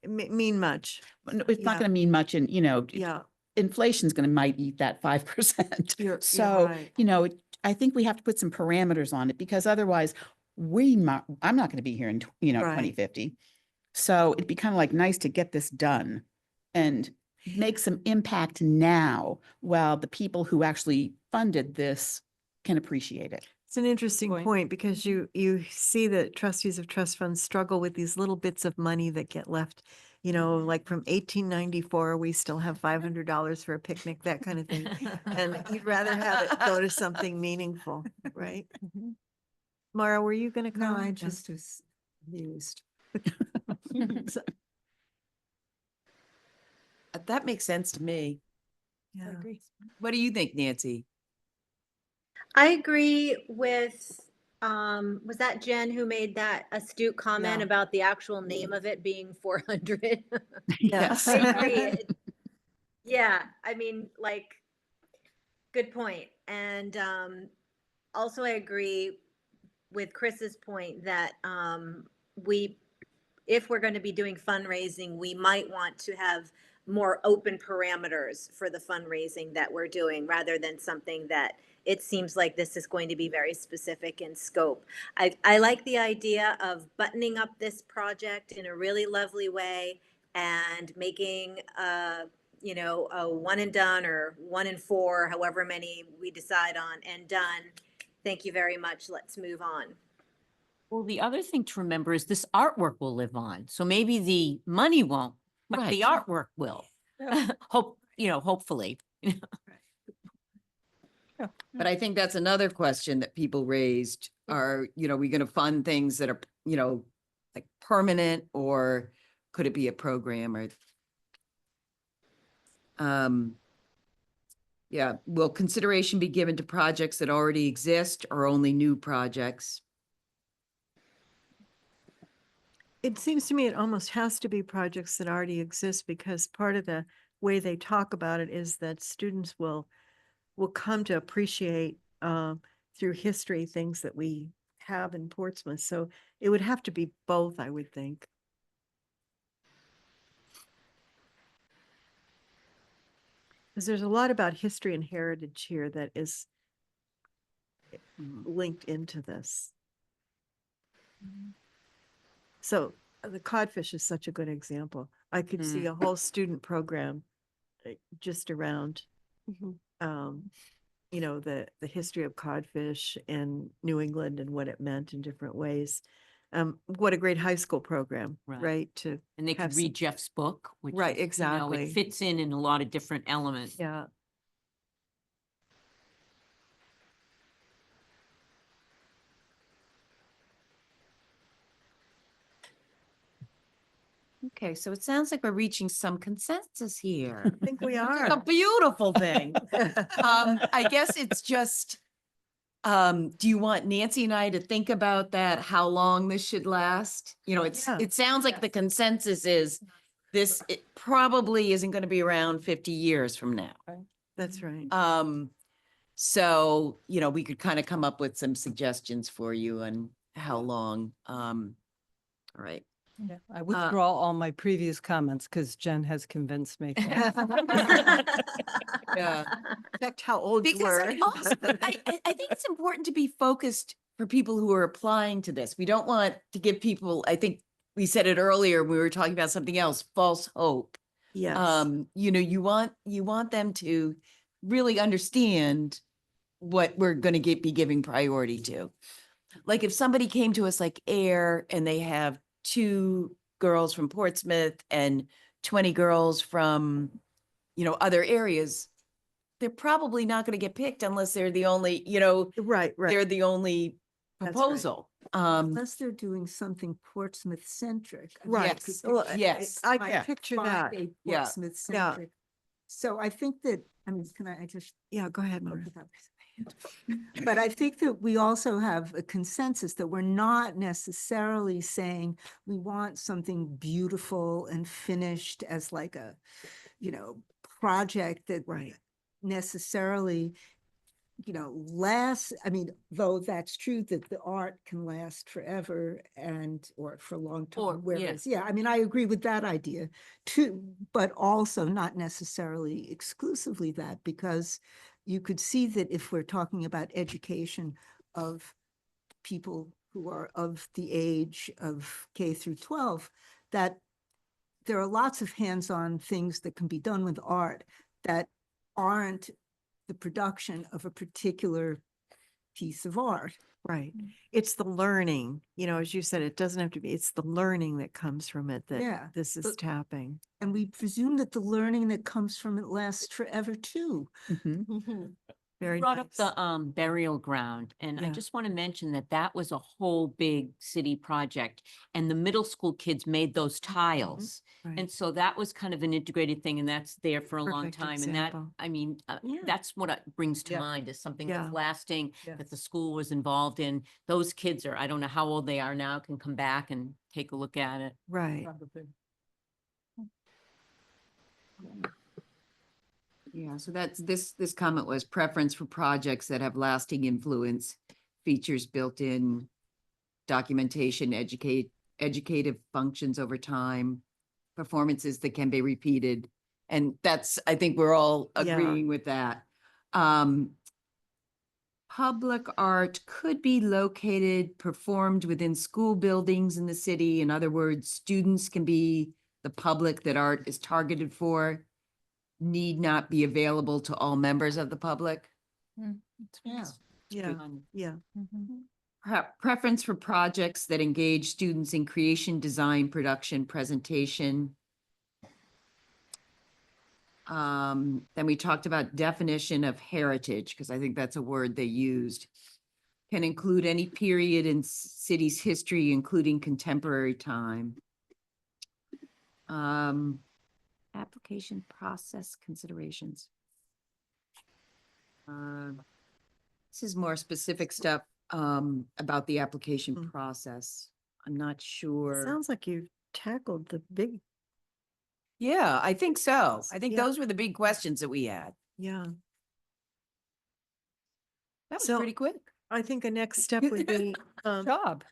Mean much. But no, it's not Yeah. going to mean much, and Yeah. inflation's going to might eat that 5%. You're So, right. I think we have to put some parameters on it, because otherwise I'm not going to be here in, Right. 2050. So it'd be kind of like nice to get this done. And make some impact now while the people who actually funded this can appreciate it. It's an interesting Point. point because you see that trustees of trust funds struggle with these little bits of money that get left. You know, like from 1894, we still have $500 for a picnic, that kind of thing. And you'd rather have it go to something meaningful, right? Mara, were you going to No, comment? I just was amused. So- That makes sense to me. Yeah. What do you think, Nancy? I agree with, was that Jen who made that astute comment Yeah. about the actual name of it being 400? Yes. I agree. Yeah, I mean, like, good point. And also I agree with Chris's point that if we're going to be doing fundraising, we might want to have more open parameters for the fundraising that we're doing rather than something that it seems like this is going to be very specific in scope. I like the idea of buttoning up this project in a really lovely way and making you know, a one and done or 1 and 4, however many we decide on, and done. Thank you very much. Let's move on. Well, the other thing to remember is this artwork will live on. So maybe the money won't, but the Right. artwork will. Hopefully. But I think that's another question that people raised are, we going to fund things that are, like permanent, or could it be a program or? Yeah, will consideration be given to projects that already exist or only new projects? It seems to me it almost has to be projects that already exist because part of the way they talk about it is that students will come to appreciate through history things that we have in Portsmouth. So it would have to be both, I would think. Because there's a lot about history and heritage here that is linked into this. So the codfish is such a good example. I could see a whole student program just around, you know, the history of codfish in New England and what it meant in different ways. What a great high school program, Right. right? To And they have could read Jeff's book, which Right, is, exactly. it fits in a lot of different elements. yeah. Okay, so it sounds like we're reaching some consensus here. I think we A are. beautiful thing. I guess it's just, do you want Nancy and I to think about that, how long this should last? Yeah. It sounds like the consensus is this, it probably isn't going to be around 50 years from now. That's right. So, we could kind of come up with some suggestions for you on how long. All right. Yeah, I withdraw all my previous comments because Jen has convinced me. Yeah. Checked how old you Because were. I think it's important to be focused for people who are applying to this. We don't want to give people, I think we said it earlier, we were talking about something else, false hope. Yes. You want them to really understand what we're going to be giving priority to. Like if somebody came to us like AIR and they have 2 girls from Portsmouth and 20 girls from, other areas, they're probably not going to get picked unless they're the only, Right, right. they're the only That's right. proposal. Unless they're doing something Portsmouth centric. Right. Yes, Well, yes. I might can picture that. find a Yeah. Portsmouth centric. So I think that, I just Yeah, go ahead, Mara. open up my hand? But I think that we also have a consensus that we're not necessarily saying we want something beautiful and finished as like a, project that Right. necessarily, lasts. Though that's true that the art can last forever or for a long Or- time. Whereas, I agree with that idea too, but also not necessarily exclusively that, because you could see that if we're talking about education of people who are of the age of K through 12, that there are lots of hands-on things that can be done with art that aren't the production of a particular piece of art. Right. It's the learning, as you said, it doesn't have to be, it's the learning that comes from it Yeah, that this is but- tapping. And we presume that the learning that comes from it lasts forever too. Mhm. Very Brought up nice. the burial ground, and I Yeah. just want to mention that that was a whole big city project, and the middle school kids made those tiles. Right. And so that was kind of an integrated thing, and that's there for a long Perfect time. And that, example. I mean, Yeah. that's what it brings to Yeah. mind, is something Yeah. that's lasting, Yeah. that the school was involved in. Those kids are, I don't know how old they are now, can come back and take a look at it. Right. Yeah, so that's, this comment was preference for projects that have lasting influence, features built-in documentation, educative functions over time, performances that can be repeated. And that's, I think we're all Yeah. agreeing with that. Public art could be located, performed within school buildings in the city. In other words, students can be the public that art is targeted for, need not be available to all members of the public. Yeah. Yeah. Yeah. Preference for projects that engage students in creation, design, production, presentation. Then we talked about definition of heritage, because I think that's a word they used. Can include any period in city's history, including contemporary time. Application process considerations. This is more specific stuff about the application Hmm. process. I'm not sure. Sounds like you've tackled the big, Yeah, I think so. I think Yeah. those were the big questions that we had. yeah. That was So- pretty quick. I think a next step would be, Job.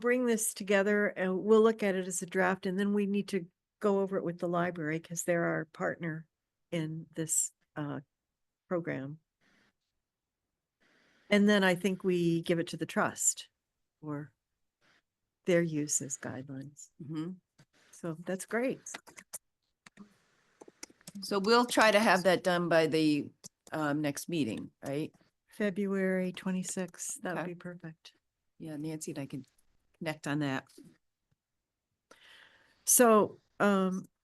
bring this together and we'll look at it as a draft and then we need to go over it with the library because they're our partner in this program. And then I think we give it to the trust for their use as guidelines. Mhm. So that's great. So we'll try to have that done by the next meeting, right? February 26th, that would Okay. be perfect. Yeah, Nancy and I can connect on that. So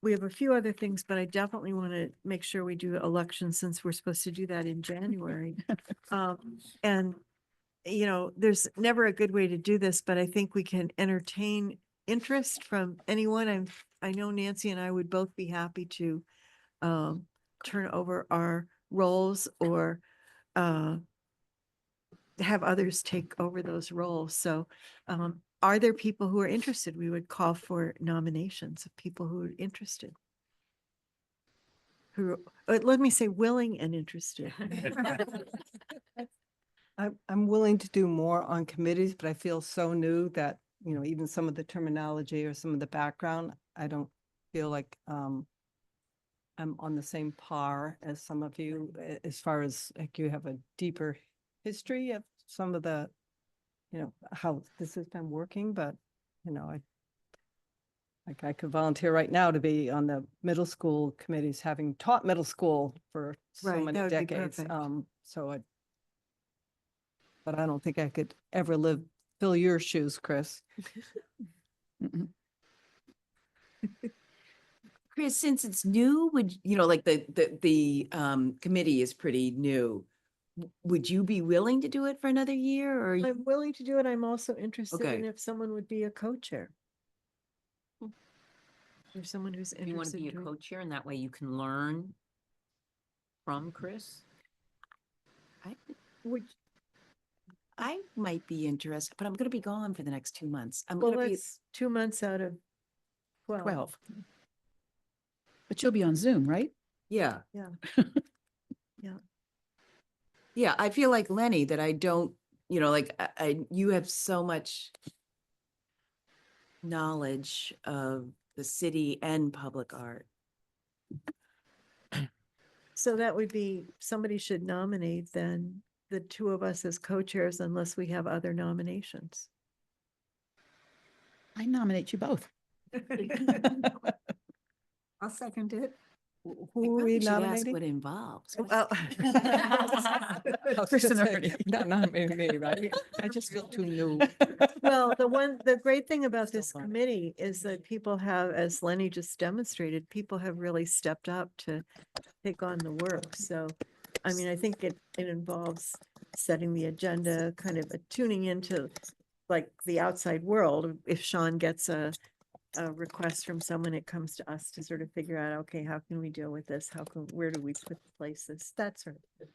we have a few other things, but I definitely want to make sure we do elections since we're supposed to do that in January. And, there's never a good way to do this, but I think we can entertain interest from anyone. I know Nancy and I would both be happy to turn over our roles or have others take over those roles. So are there people who are interested? We would call for nominations of people who are interested. Let me say willing and interested. I'm willing to do more on committees, but I feel so new that, even some of the terminology or some of the background, I don't feel like I'm on the same par as some of you, as far as like you have a deeper history of some of the, how this has been working, but, I could volunteer right now to be on the middle school committees, having taught middle school for so Right, many that would be decades. perfect. But I don't think I could ever fill your shoes, Chris. Mhm. Chris, since it's new, like the committee is pretty new. Would you be willing to do it for another year or? I'm willing to do it. I'm also interested Okay. in if someone would be a co-chair. Or someone who's If you want to interested. be a in doing- co-chair, and that way you can learn from Chris. I might be interested, but I'm gonna be gone for the next 2 months. I'm Well, gonna be that's 2 months out of 12. 12. But you'll be on Zoom, right? Yeah. Yeah. Yeah. Yeah, I feel like Lenny that I don't, you have so much knowledge of the city and public art. So that would be, somebody should nominate then the two of us as co-chairs unless we have other nominations. I nominate you both. I'll second it. Who are we Should ask nominating? what it involves. Well, I was Chris and gonna say, Ernie. Not nominating me, right? I just feel too new. well, the great thing about Still this fun. committee is that people have, as Lenny just demonstrated, people have really stepped up to take on the work. So, I mean, I think it involves setting the agenda, kind of tuning into like the outside world. If Sean gets a request from someone, it comes to us to sort of figure out, okay, how can we deal with this? Where do we put places? That sort of.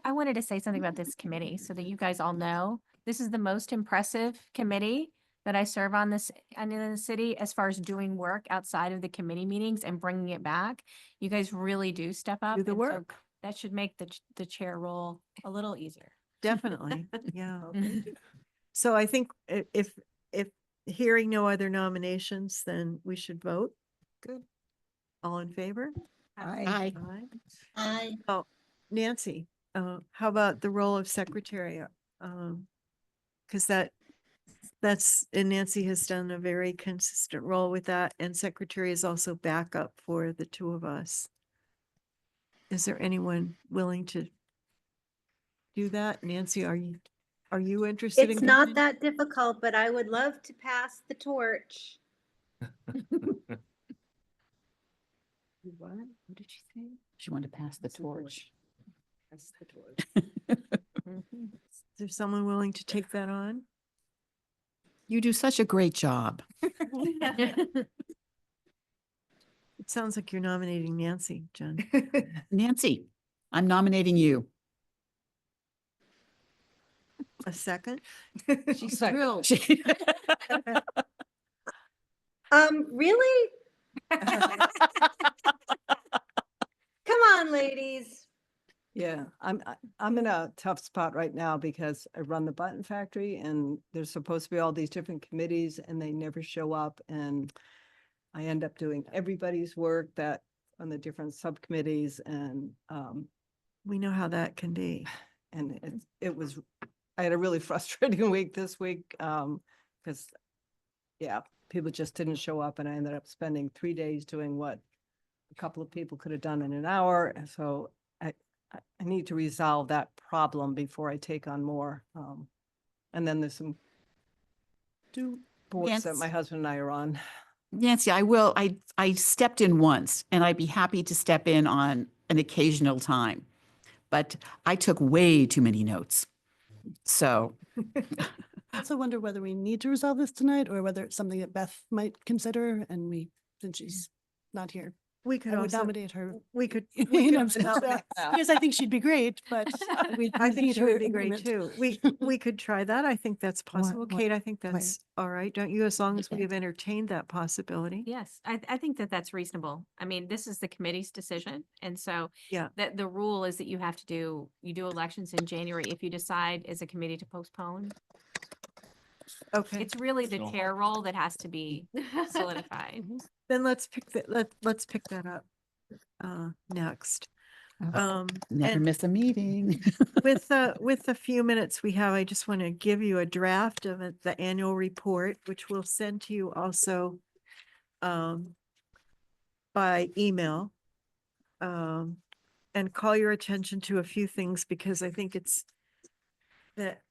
I wanted to say something about this committee so that you guys all know. This is the most impressive committee that I serve on this and in the city as far as doing work outside of the committee meetings and bringing it back. You guys really do step up. Do the and so work. That should make the chair role a little easier. Definitely, yeah. So I think if hearing no other nominations, then we should vote. Good. All in favor? Aye. Aye. Oh, Nancy, how about the role of secretary? Because and Nancy has done a very consistent role with that, and secretary is also backup for the two of us. Is there anyone willing to do that? Nancy, are you interested in? It's not continuing? that difficult, but I would love to pass the torch. What? What did she say? She wanted to pass the torch. Pass the torch. Is there someone willing to take that on? You do such a great job. It sounds like you're nominating Nancy, Jen. Nancy, I'm nominating you. A second? She's Second. thrilled. Really? Come on, ladies. Yeah, I'm in a tough spot right now because I run the Button Factory and there's supposed to be all these different committees and they never show up, and I end up doing everybody's work that on the different subcommittees, and We know how that can be. I had a really frustrating week this week because people just didn't show up, and I ended up spending 3 days doing what a couple of people could have done in an hour. And so I need to resolve that problem before I take on more. And then there's some boards that Yes. my husband and I are on. Nancy, I will. I stepped in once and I'd be happy to step in on an occasional time, but I took way too many notes. So I also wonder whether we need to resolve this tonight or whether it's something that Beth might consider, and since she's not here, We could I would also, nominate her. we could. You know, could nominate- because I think she'd be great, but I think she her would be great agreement. too. We could try that. I think that's possible. what- Kate, I think that's all right. Don't you? As long as we have entertained that possibility. Yes, I think that that's reasonable. I mean, this is the committee's decision. And so Yeah. that the rule is that you do elections in January if you decide as a committee to postpone. Okay, It's really the So- chair role that has to be solidified. then let's pick let's pick that up next. never And miss a meeting. with the few minutes we have, I just want to give you a draft of the annual report, which we'll send to you also by email. And call your attention to a few things, because I think it's that.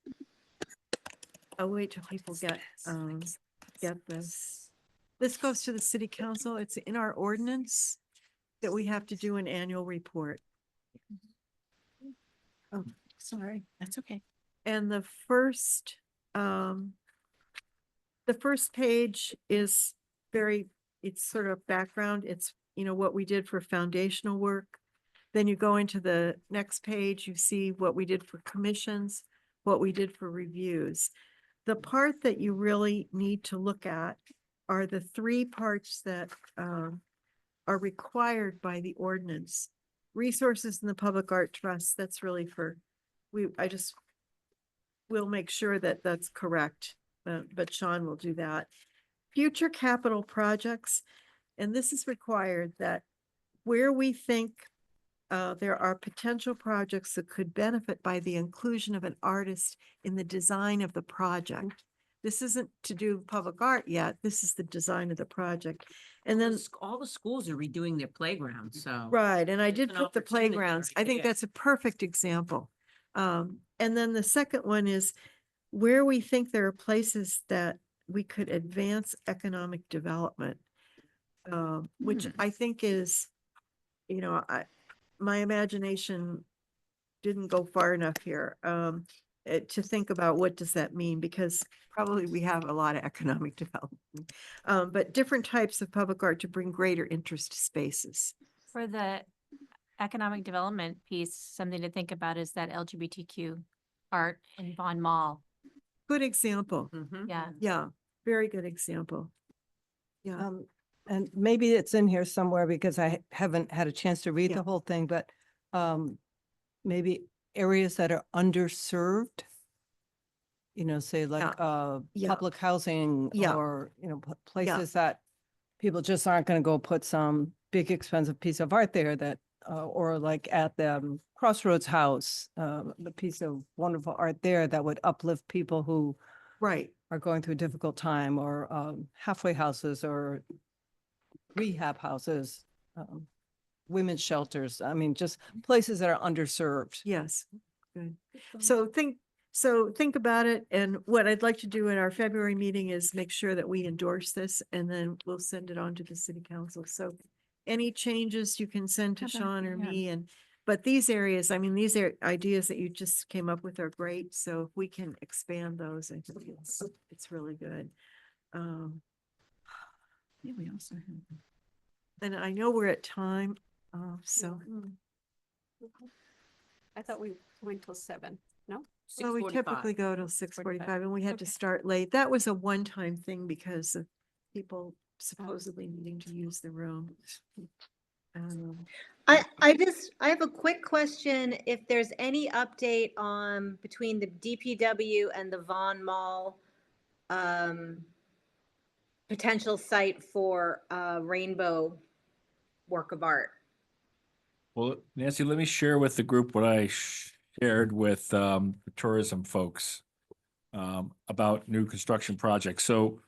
I'll wait till people get this. This goes to the city council. It's in our ordinance that we have to do an annual report. Oh, sorry. That's okay. And the first page is it's sort of background. It's, what we did for foundational work. Then you go into the next page, you see what we did for commissions, what we did for reviews. The part that you really need to look at are the three parts that are required by the ordinance. Resources in the Public Art Trust, that's really we'll make sure that that's correct, but Sean will do that. Future capital projects, and this is required that where we think there are potential projects that could benefit by the inclusion of an artist in the design of the project, This isn't to do public art yet. This is the design of the project. And then, All the schools are redoing their playgrounds, so. right, and I there's did an put the opportunity playgrounds. right I think there. that's a perfect example. And then the second one is where we think there are places that we could advance economic development. Which I think is, you know, my imagination didn't go far enough here. To think about what does that mean, because probably we have a lot of economic development. But different types of public art to bring greater interest to spaces. For the economic development piece, something to think about is that LGBTQ art in Von Mall. Good example. Yeah. Yeah, very good example. Yeah, And maybe it's in here somewhere because I haven't had a chance to read Yeah. the whole thing, but maybe areas that are underserved. You know, say like Yeah. public housing Yeah. or, you know, places that people just aren't going to go put some big expensive piece of art there that or like at the Crossroads House, the piece of wonderful art there that would uplift people who right. are going through a difficult time, or halfway houses or rehab houses, women's shelters. I mean, just places that are underserved. Yes, good. So think about it. And what I'd like to do in our February meeting is make sure that we endorse this and then we'll send it on to the city council. So any changes you can send to Okay, Sean or yeah. me, but these areas, I mean, these are ideas that you just came up with are great. So if we can expand those, I think it's really good. Yeah, we also have. And I know we're at time, so. I thought we went till 7, no? Well, we 6:45. typically go till 6:45 and we had to Okay. start late. That was a one-time thing because of people supposedly needing to use the room. I have a quick question. If there's any update on between the DPW and the Von Mall potential site for a rainbow work of art. Well, Nancy, let me share with the group what I shared with the tourism folks about new construction projects. So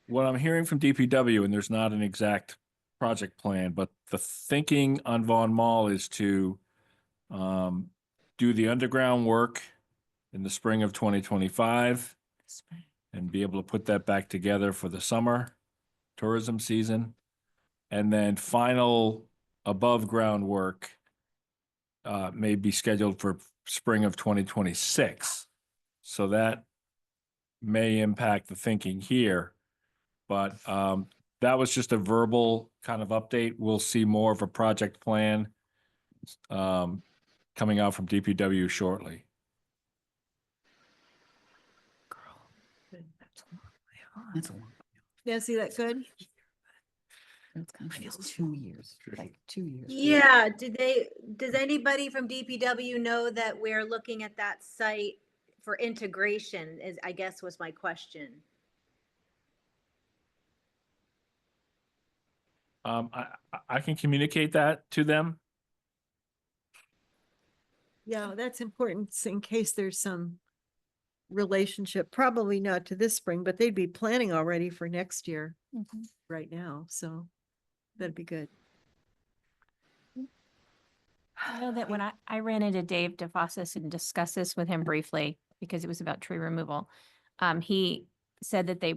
what I'm hearing from DPW, and there's not an exact project plan, but the thinking on Von Mall is to do the underground work in the spring of 2025 and be able to put that back together for the summer tourism season. And then final above ground work may be scheduled for spring of 2026. So that may impact the thinking here. But that was just a verbal kind of update. We'll see more of a project plan coming out from DPW shortly. That's a long. Nancy, that good? That's kind of 2 years, like 2 years. Yeah, does anybody from DPW know that we're looking at that site for integration is, I guess was my question. I can communicate that to them. Yeah, that's important in case there's some relationship, probably not to this spring, but they'd be planning already for next year right now. So that'd be good. I know that when I ran into Dave DeFossis and discussed this with him briefly, because it was about tree removal, he said that they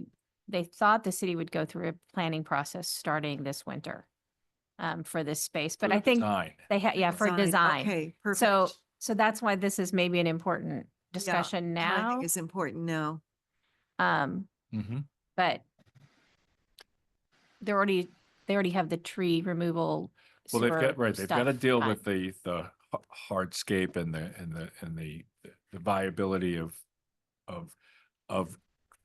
thought the city would go through a planning process starting this winter for this space, but For I think design. they had, for design. Okay, perfect. So that's why this is maybe an important discussion now. Timing is important now. Mhm. But they already have the tree removal. Well, they've sewer got, right, they've got to stuff deal done. with the hardscape and the viability of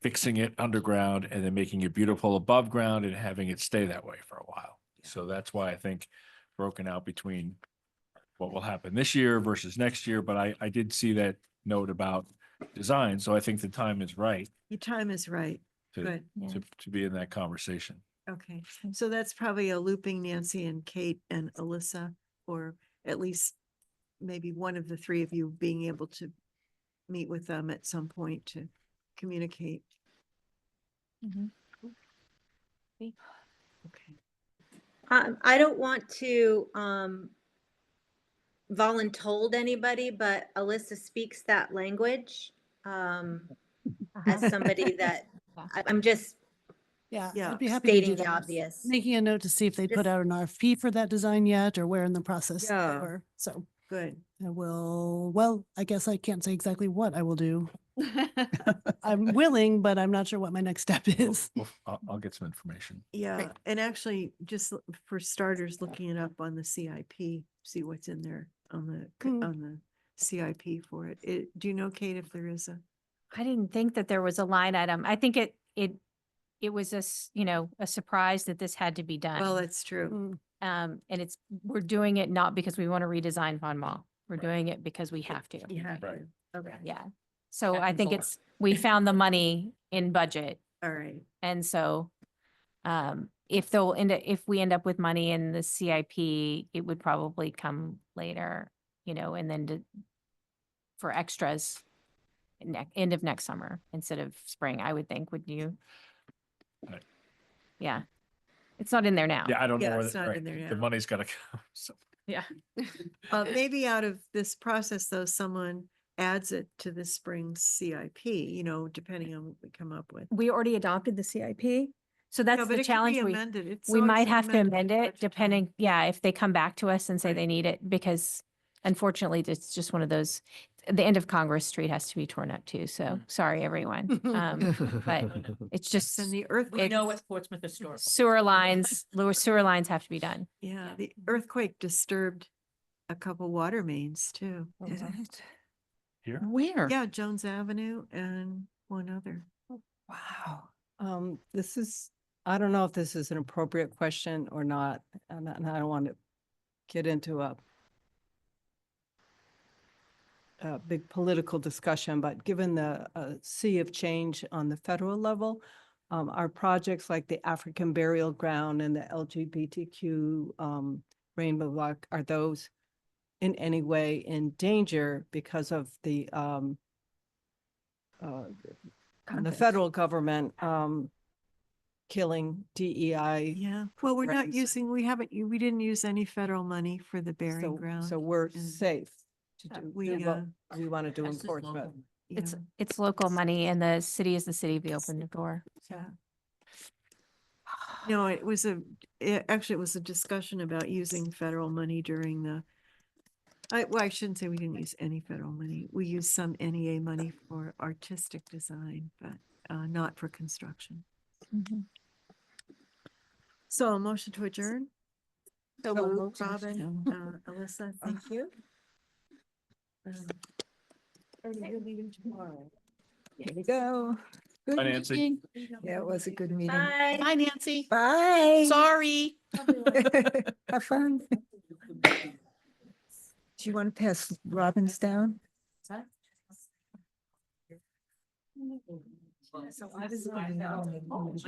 fixing it underground and then making it beautiful above ground and having it stay that way for a while. So that's why I think broken out between what will happen this year versus next year, but I did see that note about design, so I think the time is right Your time is right. to, Good. Yeah. to be in that conversation. Okay, so that's probably a looping Nancy and Kate and Alyssa, or at least maybe one of the three of you being able to meet with them at some point to communicate. Mhm. Okay. I don't want to, voluntold anybody, but Alyssa speaks that language. As somebody that, I'm just Yeah, Yeah. I'd be happy to do stating the that. obvious. Making a note to see if they put Just- out an RFP for that design yet or where in the process they Yeah. were. So Good. I will, well, I guess I can't say exactly what I will do. I'm willing, but I'm not sure what my next step is. Well, I'll get some information. Yeah, and actually, just for starters, looking it up on the CIP, see what's in there on Mm. on the CIP for it. Do you know, Kate, if there is a? I didn't think that there was a line item. I think it was a surprise that this had to be done. Well, that's true. Mm. And we're doing it not because we want to redesign Von Mall. We're doing it because we have to. You have to. Right. Okay, Yeah. So Back I and think forth. we found the money in budget. all right. And so, if we end up with money in the CIP, it would probably come later, and then for extras end of next summer instead of spring, I would think, wouldn't you? Right. Yeah. It's not in there now. Yeah, I don't know Yeah, where it's not in there the now. money's gotta come. So Yeah. Maybe out of this process, though, someone adds it to the spring CIP, depending on what we come up with. We already adopted the CIP. So that's Yeah, but the it could be challenge. amended. It's We always might have to amended amend at it budget time. depending, if they come back to us and say Right. they need it, because unfortunately, it's just one of those, the end of Congress Street has to be torn up too. So sorry, everyone. But it's just And the We earthquake, know what Portsmouth Historical. lower sewer lines have to be done. yeah, the earthquake disturbed a couple water mains too. Did it? here, Where? Yeah, Jones Avenue and one other. Wow. This is, I don't know if this is an appropriate question or not, and I don't want to get into a big political discussion, but given the sea of change on the federal level, our projects like the African Burial Ground and the LGBTQ Rainbow Walk, are those in any way in danger because of the federal government killing DEI? Yeah, well, we're not Right. using, we didn't use any federal money for the burying ground. So we're and- safe to do we, what we want to do This is enforcement. local. It's, yeah, it's local money and the city is the city of the open door. yeah. No, actually, it was a discussion about using federal money during I shouldn't say we didn't use any federal money. We used some NEA money for artistic design, but not for construction. Mhm. So a motion to adjourn? So moved. Robin, Alyssa, thank you. Ernie, you're leaving tomorrow. Here we go. Good Bye, Nancy. meeting. Yeah, it was a good meeting. Bye. Bye, Nancy. Bye. Sorry. Have fun. Do you want to pass Robin's down? So I was